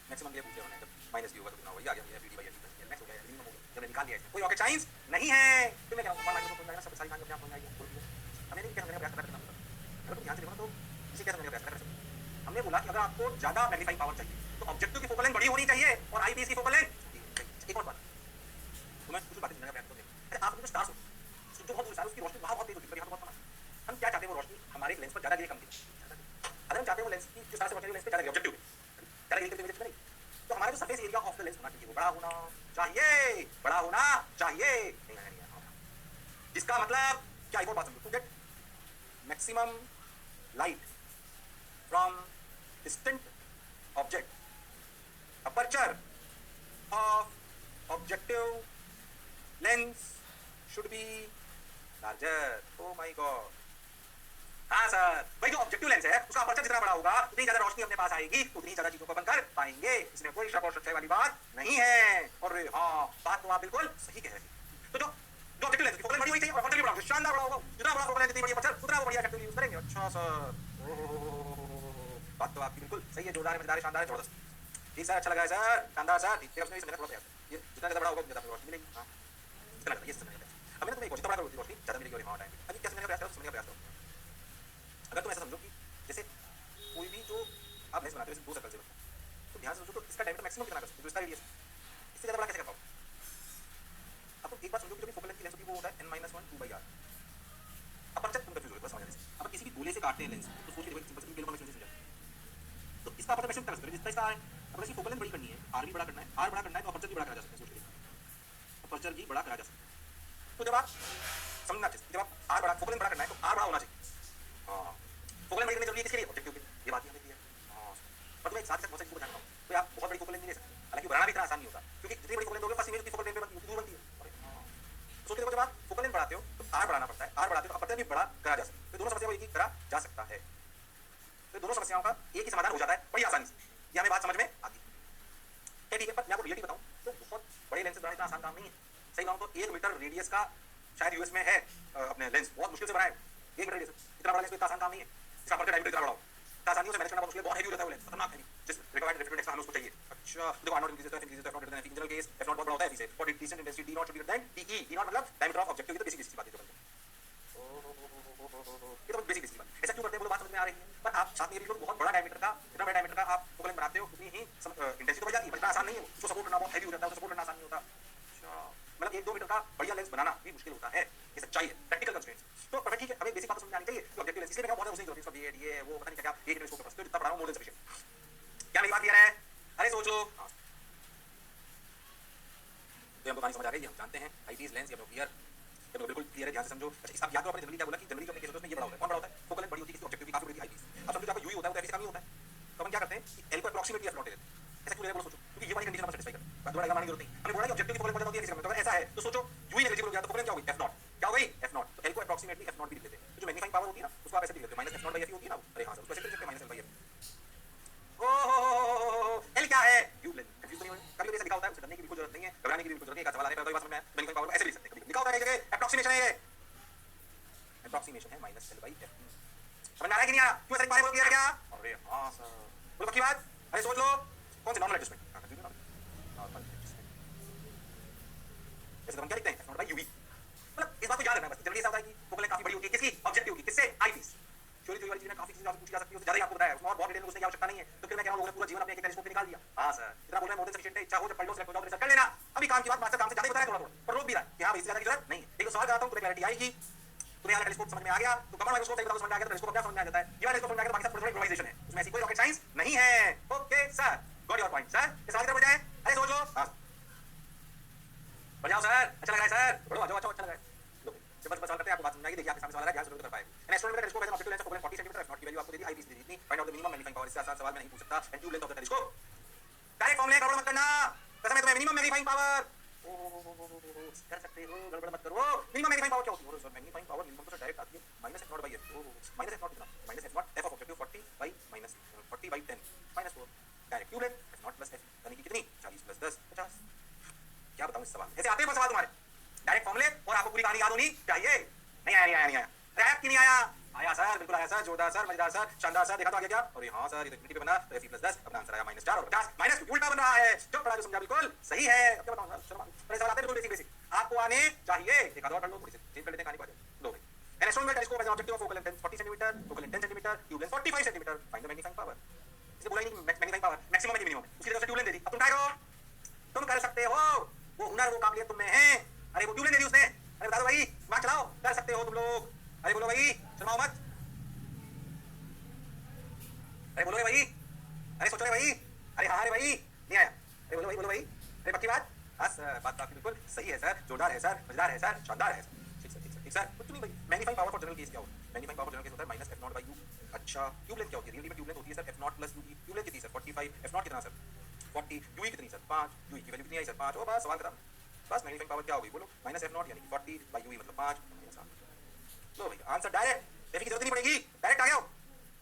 मैक्सिमम ये पूछे होने, जब माइनस डी होगा तो कितना होगा? ये आ गया, ये D by F E max हो गया, मिनिमम हो गया, जब निकाल लिया। कोई रॉकेट साइंस नहीं है, तो मैं क्या मान लो तो सब सारी कहानी अपने आप समझ आएगी। हमें नहीं क्या समझने का प्रयास करना है, अगर तुम ध्यान से देखो ना तो इसे क्या समझने का प्रयास कर रहे हो। हमने बोला कि अगर आपको ज्यादा मैग्नीफाइंग पावर चाहिए तो ऑब्जेक्टिव की फोकल लेंथ बड़ी होनी चाहिए और आई पीस की फोकल लेंथ। एक और बात, तो मैं कुछ बातें समझने का प्रयास करूंगा। आप मुझे स्टार्स हो जो बहुत दूर है, उसकी रोशनी वहां बहुत तेज होती है, यहाँ बहुत कम है। हम क्या चाहते हैं, वो रोशनी हमारे लेंस पर ज्यादा गिरे, कम गिरे। अगर हम चाहते हैं वो लेंस की जो स्टार से रोशनी लेंस पे ज्यादा गिरे, ऑब्जेक्टिव ज्यादा गिरे तो नहीं, तो हमारा जो surface area of the lens होना चाहिए वो बड़ा होना चाहिए, बड़ा होना चाहिए। नहीं, जिसका मतलब क्या, एक और बात समझो, to get maximum light from distant object aperture of objective lens should be larger. Oh my god, हाँ सर, भाई जो ऑब्जेक्टिव लेंस है उसका अपर्चर जितना बड़ा होगा उतनी ज्यादा रोशनी अपने पास आएगी, उतनी ज्यादा चीजों को अपन कर पाएंगे। इसमें कोई शक और संशय वाली बात नहीं है। और हाँ, बात तो आप बिल्कुल सही कह रहे हैं। तो जो ऑब्जेक्टिव लेंस की फोकल बड़ी होनी चाहिए और अपर्चर भी बड़ा होगा, शानदार बड़ा होगा। जितना बड़ा फोकल लेंस जितनी बड़ी अपर्चर उतना बढ़िया ऑब्जेक्टिव यूज करेंगे। अच्छा सर, बात तो आपकी बिल्कुल सही है, जोरदार है, मजेदार है, शानदार है, जबरदस्त। ठीक सर, अच्छा लगा है सर, शानदार सर। ठीक है, उसमें समझना थोड़ा प्रयास, ये जितना ज्यादा बड़ा होगा उतनी ज्यादा रोशनी मिलेगी। हाँ, इतना लगता है, ये समझना है। अब मैंने तुम्हें एक और जितना बड़ा रोशनी ज्यादा मिलेगी और हाँ टाइम अभी क्या समझने का प्रयास करो, समझने का प्रयास करो। अगर तुम ऐसा समझो कि जैसे कोई भी जो आप लेंस बनाते हो दो सर्कल से बनता है, तो ध्यान से सोचो तो इसका डायमीटर मैक्सिमम कितना कर सकते हो, इसका रेडियस इससे ज्यादा बड़ा कैसे कर पाओ। अब तुम एक बात समझो कि जो भी फोकल लेंथ की लेंस होती है वो होता है n-1 2/r। अपर्चर तुम कंफ्यूज हो बस समझने से। अब किसी भी गोले से काटते हैं लेंस तो सोच के देखो, सिंपल सिंपल मैक्सिमम समझा, तो इसका अपर्चर मैक्सिमम कर सकते हो जितना इसका है। अगर इसकी फोकल लेंथ बड़ी करनी है, r भी बड़ा करना है, r बड़ा करना है तो अपर्चर भी बड़ा करा जा सकता है। सोच के देखो, अपर्चर भी बड़ा करा जा सकता है। तो जब आप समझना चाहिए, जब आप r बड़ा फोकल लेंथ बड़ा करना है तो r बड़ा होना चाहिए। हाँ, फोकल लेंथ बड़ी करनी जरूरी है किसके लिए, ऑब्जेक्टिव के लिए। ये बात याद रखिए। हाँ, पर तुम्हें एक साथ बहुत सारी चीजों को ध्यान रखना होगा। तो आप बहुत बड़ी फोकल लेंथ नहीं ले सकते, हालांकि बनाना भी इतना आसान नहीं होता, क्योंकि जितनी बड़ी फोकल लेंथ होगी फर्स्ट इमेज की फोकल लेंथ बनती है, दूर बनती है। सोच के देखो, जब आप फोकल लेंथ बढ़ाते हो तो r बढ़ाना पड़ता है, r बढ़ाते हो तो अपर्चर भी बड़ा करा जा सकता है। तो दोनों समस्याओं को एक ही करा जा सकता है। तो दोनों समस्याओं का एक ही समाधान हो जाता है बड़ी आसानी से। ये हमें बात समझ में आती है। ठीक है, पर मैं आपको रियलिटी बताऊं तो बहुत बड़े लेंस बनाना इतना आसान काम नहीं है। सही बताऊं तो 1 मीटर रेडियस का शायद यूएस में है अपने लेंस, बहुत मुश्किल से बनाए 1 मीटर रेडियस। इतना बड़ा लेंस इतना आसान काम नहीं है। इसका अपर्चर डायमीटर इतना बड़ा हो, इतना आसानी से मैनेज करना बहुत मुश्किल है, बहुत हेवी होता है वो लेंस, खतरनाक हेवी, जिस रिक्वायर्ड रिफ्लेक्टिव इंडेक्स हमें उसको चाहिए। अच्छा, देखो r0 इंक्रीजेस तो increases f0 greater than f in general case f0 बहुत बड़ा होता है f से, for decent intensity d0 should be greater than de। d0 मतलब डायमीटर ऑफ ऑब्जेक्टिव की तो बेसिक बात है। ये तो बेसिक बात है। ऐसा क्यों करते हैं वो बात समझ में आ रही है। पर आप साथ में ये भी लोग बहुत बड़ा डायमीटर का, जितना बड़ा डायमीटर का आप फोकल लेंथ बनाते हो उतनी ही इंटेंसिटी तो बढ़ जाती है, पर इतना आसान नहीं है वो। उसको सपोर्ट करना बहुत हेवी हो जाता है, उसको सपोर्ट करना आसान नहीं होता। अच्छा, मतलब 1-2 मीटर का बढ़िया लेंस बनाना भी मुश्किल होता है, ये सच्चाई है, प्रैक्टिकल कंस्ट्रेंट्स। तो ठीक है, हमें बेसिक बात समझ में आनी चाहिए कि ऑब्जेक्टिव लेंस इसलिए बहुत उसकी जरूरत है, इसका ये वो पता नहीं क्या एक टेलीस्कोप के पास तो जितना बड़ा हो मोर देन सफिशिएंट। क्या मेरी बात क्लियर है? अरे सोच लो। हां, तो हमको कहानी समझ आ गई है, हम जानते हैं आईपीस लेंस या क्लियर, ये बिल्कुल क्लियर है, ध्यान से समझो। अच्छा, इसका याद करो अपने जनरली क्या बोला कि जनरली जो अपने केस होता है ये बड़ा होता है, कौन बड़ा होता है, फोकल लेंथ बड़ी होती है, किसी ऑब्जेक्टिव की काफी बड़ी आईपीस। अब समझो आपका यूवी होता है वो एफ से कम ही होता है, तो हम क्या करते हैं कि एल को अप्रॉक्सीमेटली f0 ले लेते हैं। ऐसा क्यों ले रहे हैं सोचो, क्योंकि ये वाली कंडीशन हम सेटिस्फाई करते हैं, बात दोबारा मानने की जरूरत नहीं। हमें बोला कि ऑब्जेक्टिव की फोकल लेंथ होती है किसी का, तो अगर ऐसा है तो सोचो यूवी नेग्लिजिबल हो गया तो फोकल लेंथ क्या होगी, f0 क्या हो गई, f0। तो एल को अप्रॉक्सीमेटली f0 भी लिख लेते हैं। तो जो मैग्नीफाइंग पावर होती है ना उसको आप ऐसे लिख लेते हो, -f0/f होती है ना। अरे हां सर, उसको ऐसे लिख सकते हैं -l/f। ओहो, एल क्या है, ट्यूब लेंथ। कंफ्यूज नहीं होना, कभी ऐसा लिखा होता है, उसे डरने की बिल्कुल जरूरत नहीं है, घबराने की बिल्कुल जरूरत नहीं है। एक सवाल आ रहा है तो बात समझ में आया, मैग्नीफाइंग पावर ऐसे लिख सकते हैं, कभी लिखा होता है एक जगह अप्रॉक्सीमेशन है, ये अप्रॉक्सीमेशन है -l/f। समझ आ रहा है कि नहीं आ रहा? क्यों सर बारे बोल दिया क्या? अरे हां सर, बोलो पक्की बात। अरे सोच लो कौन सी नॉर्मल एडजस्टमेंट, हां कंफ्यूज ना नॉर्मल एडजस्टमेंट। जैसे हम क्या लिखते हैं f0/uv, मतलब इस बात को याद रखना बस। जनरली ऐसा होता है कि फोकल लेंथ काफी बड़ी होती है, किसकी, ऑब्जेक्टिव की, किससे, आईपीस। थ्योरी वाली चीजें काफी चीजें आपसे पूछी जा सकती है, उससे ज्यादा ही आपको बताया, उसमें और बहुत डिटेल में उसने की आवश्यकता नहीं है। तो फिर मैं कह रहा हूं लोगों ने पूरा जीवन अपने एक टेलीस्कोप में निकाल दिया। हां सर, इतना बोल रहे हैं मोर देन सफिशिएंट है, इच्छा हो जब पढ़ लो, सिलेक्ट हो जाओ, रिसर्च कर लेना। अभी काम की बात मास्टर काम से ज्यादा ही बताया थोड़ा थोड़ा, पर रोक भी रहा है कि हां भाई इससे ज्यादा की जरूरत नहीं है। एक सवाल कराता हूं, तुम्हें क्लैरिटी आएगी। तुम्हें यहाँ टेलीस्कोप समझ में आ गया तो कमल माइक्रोस्कोप एक बार समझ में आ गया तो टेलीस्कोप क्या समझ में आ जाता है। ये वाला टेलीस्कोप समझ में आ गया तो बाकी सब थोड़ा थोड़ा इम्प्रोवाइजेशन है, उसमें ऐसी कोई रॉकेट साइंस नहीं है। Okay sir, got your point sir. इस सवाल की तरफ बढ़ जाए। अरे सोच लो, हां बढ़ जाओ सर, अच्छा लग रहा है सर, बढ़ो आ जाओ, अच्छा लग रहा है। लो सिंपल सवाल करते हैं, आपको बात समझ आएगी। देखिए आपके सामने सवाल आ रहा है, ध्यान से कर पाए। एन एस्ट्रोनॉमिकल टेलीस्कोप है, optical lens focal length 40 centimetre, f0 की वैल्यू आपको दे दी, आईपीस दे दी इतनी, find out the minimum magnifying power. इससे आसान सवाल मैं नहीं पूछ सकता। And tube length of the telescope, direct फॉर्मूले गड़बड़ मत करना। कसम है तुम्हें, मिनिमम मैग्नीफाइंग पावर कर सकते हो, गड़बड़ मत करो। मिनिमम मैग्नीफाइंग पावर क्या होती है? सर मैग्नीफाइंग पावर मिनिमम तो डायरेक्ट आती है -f0/f। -f0 कितना, -f0 f of objective 40/-40/10 -4 direct. Tube length f0 + f यानी कि कितनी, 40 + 10 50। क्या बताऊं इस सवाल, ऐसे आते हैं सवाल तुम्हारे डायरेक्ट फॉर्मूले और आपको पूरी कहानी याद होनी चाहिए। नहीं आया रैप की नहीं आया? आया सर, बिल्कुल आया सर, जोरदार सर, मजेदार सर, शानदार सर। देखा तो आगे क्या? अरे हाँ सर, ये तो इनफिनिटी पे बना, तो f + 10 अपना आंसर आया -4 और 50 माइनस उल्टा बन रहा है। जो पढ़ा जो समझा बिल्कुल सही है। अब क्या बताऊं सर, बड़े सवाल आते हैं बिल्कुल बेसिक आपको आने चाहिए। एक आधा और कर लो, थोड़ी सी चेंज कर लेते हैं कहानी को। लो भाई, N astronomical telescope has an objective of focal length 40 centimetre, focal length 10 centimetre, tube length 45 centimetre, find the magnifying power. इसे बोला ही नहीं मैग्नीफाइंग पावर, मैक्सिमम है कि मिनिमम है, उसकी जगह से ट्यूब लेंथ दे दी। अब तुम ट्राई करो, तुम कर सकते हो, वो हुनर वो काबिलियत तुम में है। अरे वो ट्यूब लेंथ दे दी उसने, अरे बता दो भाई, दिमाग चलाओ, कर सकते हो तुम लोग। अरे बोलो भाई, शर्माओ मत, अरे बोलो भाई, अरे सोचो रे भाई, अरे हाँ रे भाई, नहीं आया, अरे बोलो भाई, अरे पक्की बात। हाँ सर, बात तो आपकी बिल्कुल सही है सर, जोरदार है सर, मजेदार है सर, शानदार है सर। ठीक सर, ठीक सर। ठीक सर, कुछ नहीं भाई, magnifying power for general case क्या होता है? मैग्नीफाइंग पावर जनरल केस होता है minus F not by u. अच्छा, ट्यूब लेंथ क्या होती है? रियलिटी में ट्यूब लेंथ होती है sir f not plus u e. Tube length कितनी सर? 45। एफ नॉट कितना सर? 40। यूई कितनी सर? 5। यूई की वैल्यू कितनी आई सर? 5। ओ बस सवाल खत्म। बस मैग्नीफाइंग पावर क्या हो गई बोलो? माइनस एफ नॉट यानी कि 40 बाई यूई मतलब 5 माइनस 8। लो भाई आंसर डायरेक्ट, एफ की जरूरत नहीं पड़ेगी, डायरेक्ट आ गया।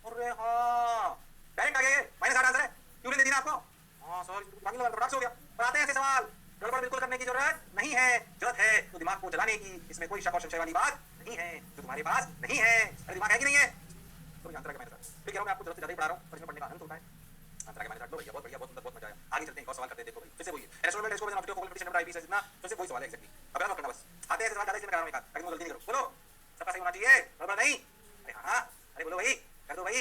अरे हाँ, डायरेक्ट आ गया, ये माइनस 8 आंसर है। ट्यूब लेंथ दे दी ना आपको? हाँ सर, दिमागी लेवल प्रोडक्ट हो गया। पर आते हैं ऐसे सवाल, गड़बड़ बिल्कुल करने की जरूरत नहीं है। जरूरत है तो दिमाग को चलाने की, इसमें कोई शक और संशय वाली बात नहीं है, जो तुम्हारे पास नहीं है। अरे दिमाग है कि नहीं है? तो आंसर क्या मैंने फिर कह रहा हूं मैं आपको जरूरत से ज्यादा ही पढ़ा रहा हूं, पर इसमें पढ़ने का आनंद होता है। आंसर क्या मैंने रख दो भैया, बहुत बढ़िया, बहुत सुंदर, बहुत मजा आया। आगे चलते हैं, एक और सवाल करते हैं। देखो भाई फिर से वही है, instrument telescope and optical communication number IPS इतना, फिर से वही सवाल है एग्जैक्टली। अब आप करना बस, आते हैं ऐसे सवाल ज्यादा इसमें करा रहा हूं एक हाथ, ताकि मैं गलती नहीं करूं। बोलो, सबका सही होना चाहिए, गड़बड़ नहीं। अरे हां, अरे बोलो भाई, कर दो भाई,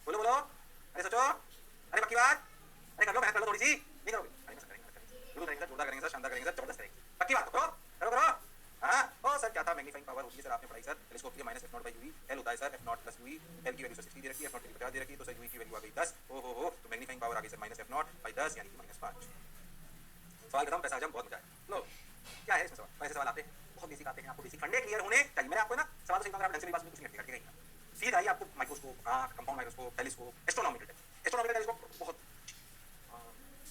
बोलो बोलो, अरे सोचो, अरे पक्की बात, अरे कर लो, मेहनत कर लो थोड़ी सी। नहीं करोगे? अरे सर करेंगे, बिल्कुल करेंगे सर, जोरदार करेंगे सर, शानदार करेंगे सर, जबरदस्त करेंगे। पक्की बात करो, करो करो। हाँ ओ सर क्या था? मैग्नीफाइंग पावर होती है सर, आपने पढ़ाई सर, टेलीस्कोप की minus F not by UV. L होता है sir f not plus UV. L की वैल्यू 60 दे रखी है, एफ नॉट की 50 दे रखी है, तो सर यूवी की वैल्यू आ गई 10। ओ तो मैग्नीफाइंग पावर आ गई sir minus F not by 10 यानी कि माइनस 5। सवाल खत्म, पैसा हजम, बहुत मजा आया। लो क्या है इसमें सवाल? ऐसे सवाल आते हैं, बहुत बेसिक आते हैं, आपको बेसिक फंडे क्लियर होने चाहिए। मैंने आपको ना सवाल तो सीखा, आप ढंग से मेरी बात सुनिए, कुछ नहीं हटेगा कहीं। सीधा ही आपको microscope, compound microscope, telescope, astronomical telescope, बहुत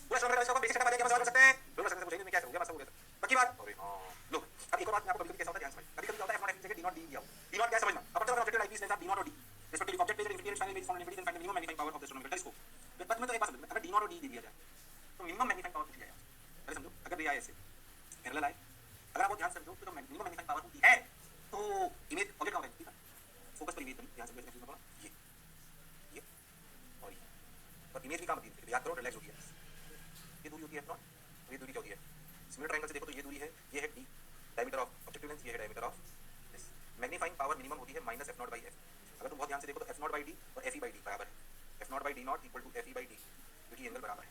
पूरा एस्ट्रोनॉमिकल टेलीस्कोप बेसिक सेटअप आ गया। सवाल कर सकते हैं, लोग सकते हैं, पूछेंगे क्या करोगे, बस हो गया सर, पक्की बात। अरे हां लो, अब एक और बात मैं आपको कभी-कभी कैसा होता है ध्यान समझ, कभी-कभी क्या होता है एफ नॉट एफ जगह डी नॉट डी दिया हो। डी नॉट क्या समझना? अब जब ऑब्जेक्टिव आईपीएस लेंस आप डी नॉट और d respectively object major infinity final image found in infinity and minimum magnifying power of the astronomical telescope. तो बस में तो एक बात समझ, अगर डी नॉट और डी दे दिया जाए तो मिनिमम मैग्नीफाइंग पावर कितनी आएगा? पहले समझो, अगर दिया है ऐसे पैरेलल आए, अगर आप वो ध्यान से समझो तो मिनिमम मैग्नीफाइंग पावर होती है तो इमेज ऑब्जेक्ट का होगा, ठीक है? फोकस पर इमेज बनी, ध्यान से समझो, इसमें थोड़ा ये और ये, और इमेज भी काम होती है, याद करो रिलैक्स होती है। ये दूरी होती है एफ नॉट, और ये दूरी क्या होती है? सिमिलर ट्रायंगल से देखो तो ये दूरी है, ये है d diameter of objective lens, ये है diameter of this. Magnifying power minimum होती है minus F not by f. अगर तुम बहुत ध्यान से देखो तो एफ नॉट बाई डी और एफ ई बाई डी बराबर है। F not by d not equal to f e by d, क्योंकि एंगल बराबर है।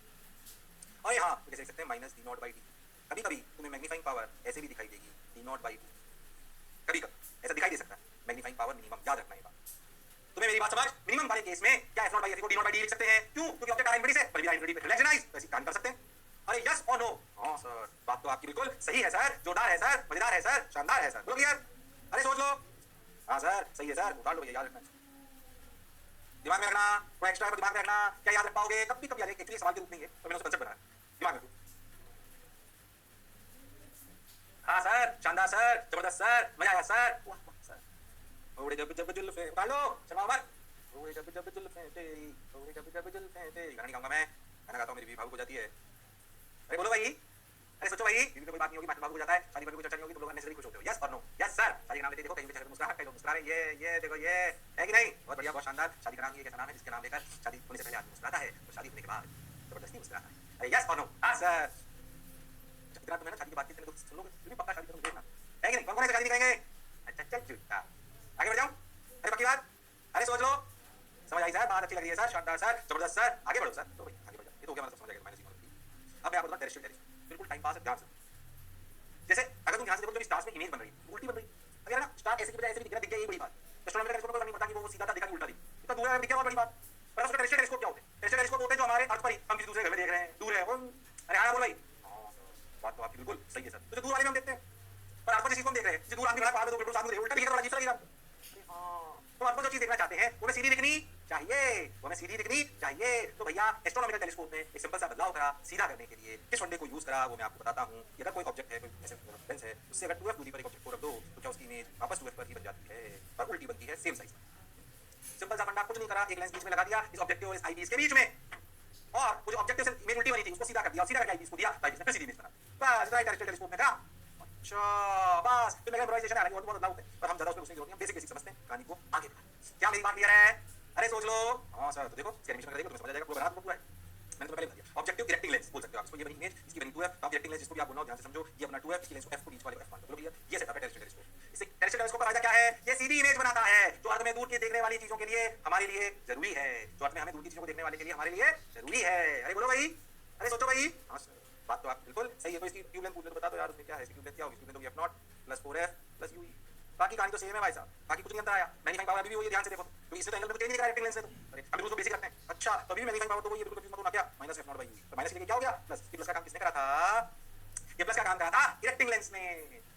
और यहाँ तो कैसे लिख सकते हैं? Minus d not by d. कभी कभी तुम्हें मैग्नीफाइंग पावर ऐसे भी दिखाई देगी, डी नॉट बाई डी, कभी कभी ऐसा दिखाई दे सकता है। मैग्नीफाइंग पावर मिनिमम, याद रखना ये बात। तुम्हें मेरी बात समझ? मिनिमम वाले केस में क्या एफ नॉट बाई एफ को डी नॉट बाई डी लिख सकते हैं? क्यों? क्योंकि ऑब्जेक्ट आ रहा है इनफिनिटी से, पर भी इनफिनिटी पे रिलेशनाइज, तो ऐसी काम कर सकते हैं। अरे यस और नो? हाँ सर, बात तो आपकी बिल्कुल सही है सर, जोरदार है सर, मजेदार है सर, शानदार है सर, बोलो यार। अरे सोच लो। हाँ सर सही है सर, उतार लो भैया, याद रखना, दिमाग में रखना, थोड़ा एक्स्ट्रा दिमाग में रखना। क्या याद रख पाओगे? कभी कभी याद, एक्चुअली सवाल के रूप में है तो मैंने उसका कंसेप्ट बनाया, दिमाग में। हाँ सर, शानदार सर, जबरदस्त सर, मजा आया सर, वाह वाह सर। ओड़े जब जब जुल्फे उतार लो, शर्मा मत। ओड़े जब जब जुल्फे तेरी, ओड़े जब जब जुल्फे तेरी, गाना नहीं गाऊंगा मैं, गाना गाता हूँ मेरी भी भावुक हो जाती है। अरे बोलो भाई, अरे सोचो भाई, बीवी कोई बात नहीं होगी, माथा भावुक हो जाता है, शादी पर कोई चर्चा नहीं होगी, तुम लोग अननेसेसरी खुश होते हो। यस और नो? यस सर, शादी का नाम लेते देखो कहीं भी चेहरे पे मुस्कुराहट, कई लोग मुस्कुरा रहे हैं, ये देखो ये है कि नहीं? बहुत बढ़िया, बहुत शानदार। शादी का नाम ये कैसा नाम है जिसके नाम लेकर शादी होने से पहले आदमी मुस्कुराता है और शादी होने के बाद जबरदस्ती मुस्कुराता है? अरे यस और नो? हाँ सर। जितना तुम्हें ना शादी की बात की तो सुन लोगे, तुम भी पक्का शादी करोगे, देखना है कि नहीं? कौन कौन ऐसे शादी नहीं करेंगे? अच्छा चल झूठा, आगे बढ़ जाऊं? अरे पक्की बात, अरे सोच लो, समझ आई सर, बात अच्छी लग रही है सर, शानदार सर, जबरदस्त सर, आगे बढ़ो सर। तो भाई आगे बढ़ जाओ, ये तो हो गया, मतलब समझ आएगा, माइनस इक्वल। अब मैं आपको बताऊं टेरेस्ट्रियल टेलीस्कोप, बिल्कुल टाइम पास है, ध्यान से। जैसे अगर तुम ध्यान से देखो तो स्टार्स में इमेज बन रही है, उल्टी बन रही है। अगर ना स्टार ऐसे की बजाय ऐसे भी दिख रहा है, दिख गया, यही बड़ी बात। एस्ट्रोनॉमिकल टेलीस्कोप को नहीं पता कि वो सीधा था, दिखा कि उल्टा दिखा, इतना दूर है, दिख गया, बहुत बड़ी बात। पर उसका टेरेस्ट्रियल टेलीस्कोप क्या होते हैं? टेरेस्ट्रियल टेलीस्कोप होते हैं जो हमारे अर्थ पर ही, हम किसी दूसरे घर में देख रहे हैं, दूर है। अरे हाँ बोल भाई, बात तो आपकी बिल्कुल सही है सर, तो दूर वाले में हम देखते हैं, पर आपको जिस चीज को हम देख रहे हैं, जो दूर आदमी खड़ा है, पहाड़ पे 2 किलोमीटर सामने उल्टा दिखेगा, अजीब सा लगेगा। तो आपको जो चीज देखना चाहते हैं वो हमें सीधी दिखनी चाहिए, वो हमें सीधी दिखनी चाहिए। तो भैया एस्ट्रोनॉमिकल टेलीस्कोप में एक सिंपल सा बदलाव करा सीधा करने के लिए, किस फंडे को यूज करा वो मैं आपको बताता हूं। अगर कोई ऑब्जेक्ट है, कोई ऐसे लेंस है, उससे अगर 2f दूरी पर एक ऑब्जेक्ट को रख दो तो क्या उसकी इमेज वापस 2f पर ही बन जाती है, पर उल्टी बनती है सेम साइज में। सिंपल सा फंडा, कुछ नहीं करा, एक लेंस बीच में लगा दिया, इस ऑब्जेक्टिव और इस आईपीस के बीच में, और वो जो ऑब्जेक्टिव से इमेज उल्टी बनी थी उसको सीधा कर दिया, सीधा करके आईपीस को दिया, आईपीस ने फिर सीधी इमेज बना। बस राइट टेलीस्कोप में करा। अच्छा बस, फिर मेमोराइजेशन आ रही है, और बहुत बदलाव होते हैं, पर हम ज्यादा उसमें घुसने की जरूरत नहीं, बेसिक बेसिक समझते हैं, कहानी को आगे बढ़ाते हैं। क्या मेरी बात क्लियर है? अरे सोच लो। हाँ सर, तो देखो इसके एनिमेशन करेंगे तो समझ आ जाएगा, पूरा बना दूंगा पूरा। मैंने तो पहले बता दिया, ऑब्जेक्टिव इरेक्टिंग लेंस बोल सकते हो आप इसको, ये बनी इमेज, इसकी बनी 2f, तो इरेक्टिंग लेंस जिसको भी आप बोलना ध्यान से समझो, ये अपना 2f, इसकी लेंस को f को बीच वाले को f मान लो, बोलो भैया ये सेटअप है टेरेस्ट्रियल टेलीस्कोप। इससे टेरेस्ट्रियल टेलीस्कोप का फायदा क्या है? ये सीधी इमेज बनाता है, जो अर्थ में दूर की देखने वाली चीजों के लिए हमारे लिए जरूरी है, जो अर्थ में हमें दूर की चीजों को देखने वाले के लिए हमारे लिए जरूरी है। अरे बोलो भाई, अरे सोचो भाई। हाँ सर, बात तो आप बिल्कुल सही है। तो इसकी ट्यूब लेंथ पूछ ले तो बता दो यार, उसमें क्या है? इसकी ट्यूब लेंथ क्या होगी? ट्यूब लेंथ होगी f0 + 4f + ue। बाकी कहानी तो सेम है भाई साहब, बाकी कुछ नहीं अंतर आया। मैग्नीफाइंग पावर अभी भी वही है, ध्यान से देखो, तो इससे तो एंगल में चेंज नहीं दिखा रेक्टेंगल लेंस से। तो अरे हम बिल्कुल बेसिक रखते हैं। अच्छा तो अभी मैग्नीफाइंग पावर तो वही है, बिल्कुल कंफ्यूज मत होना। क्या? -f0/ue, तो माइनस के लिए क्या हो गया प्लस। ये प्लस का काम किसने करा था? ये प्लस का काम करा था इरेक्टिंग लेंस ने।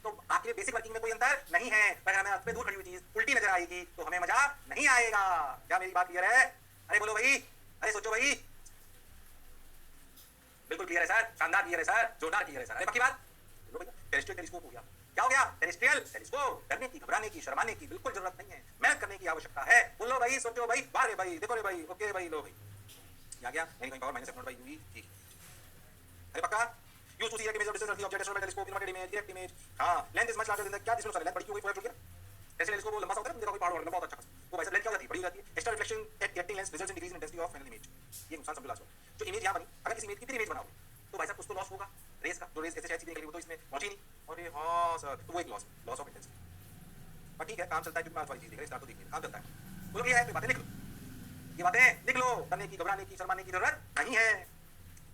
तो आपके लिए बेसिक वर्किंग में कोई अंतर नहीं है। अगर हमें हाथ पे दूर खड़ी हुई चीज उल्टी नजर आएगी तो हमें मजा नहीं आएगा। क्या मेरी बात क्लियर है? अरे बोलो भाई, अरे सोचो भाई। बिल्कुल क्लियर है सर, शानदार क्लियर है सर, जोरदार क्लियर है सर। अरे पक्की बात? बोलो भैया, टेरेस्ट्रियल टेलीस्कोप हो गया। क्या हो गया? Terrestrial telescope. डरने की, घबराने की, शर्माने की बिल्कुल जरूरत नहीं है, मेहनत करने की आवश्यकता है। बोलो भाई, सोचो भाई, वाह रे भाई, देखो रे भाई, ओके भाई, लो भाई। आ गया नहीं power minus f0 by uv ठीक। अरे पक्का? Use to see image of distance of the object astronomical telescope inverted image direct image. हां, length is much larger than the, क्या जिसमें सारे लेंथ बड़ी क्यों हुई, थोड़ा छूट गया। ऐसे टेलीस्कोप वो लंबा सा होता है, देखो कोई पहाड़ लंबा होता है, अच्छा वो वैसे लेंथ क्या हो जाती है, बड़ी हो जाती है। Extra reflection eight acting lens results in decrease in intensity of final image. ये नुकसान समझो लास्ट में। जो इमेज यहां बनी, अगर किसी इमेज की फिर इमेज बनाओ तो भाई साहब कुछ तो लॉस होगा रेस का, जो रेस ऐसे शायद सीधे निकली वो तो इसमें पहुंची नहीं। अरे हां सर, तो वो एक लॉस ऑफ इंटेंसिटी। पर ठीक है, काम चलता है क्योंकि मैं वाली चीज देख रहा हूं, स्टार तो देखिए काम चलता है। बोलो ये है, बातें लिख लो, ये बातें लिख लो। डरने की, घबराने की, शर्माने की जरूरत नहीं है।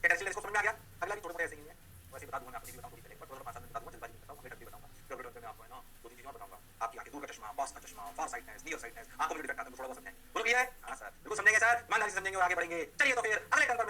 टेरेस्ट्रियल टेलीस्कोप समझ में आ गया? अगला भी थोड़े थोड़े ऐसे ही है, वैसे बता दूंगा, आपको बताऊं, थोड़ी थोड़ा 5 मिनट बता दूंगा, जल्दी बताऊंगा, मैं बताऊंगा। फिर में आपको है ना 2-3 चीजें और बताऊंगा। आपकी आंखें दूर का चश्मा, पास का चश्मा, फार साइटनेस, नियर साइटनेस, आंखों में डिफेक्ट आता है, थोड़ा बहुत समझेंगे। बोलो ये? हां सर, बिल्कुल समझेंगे सर, ईमानदारी से समझेंगे और आगे बढ़ेंगे। चलिए तो फिर अगले टर्न पर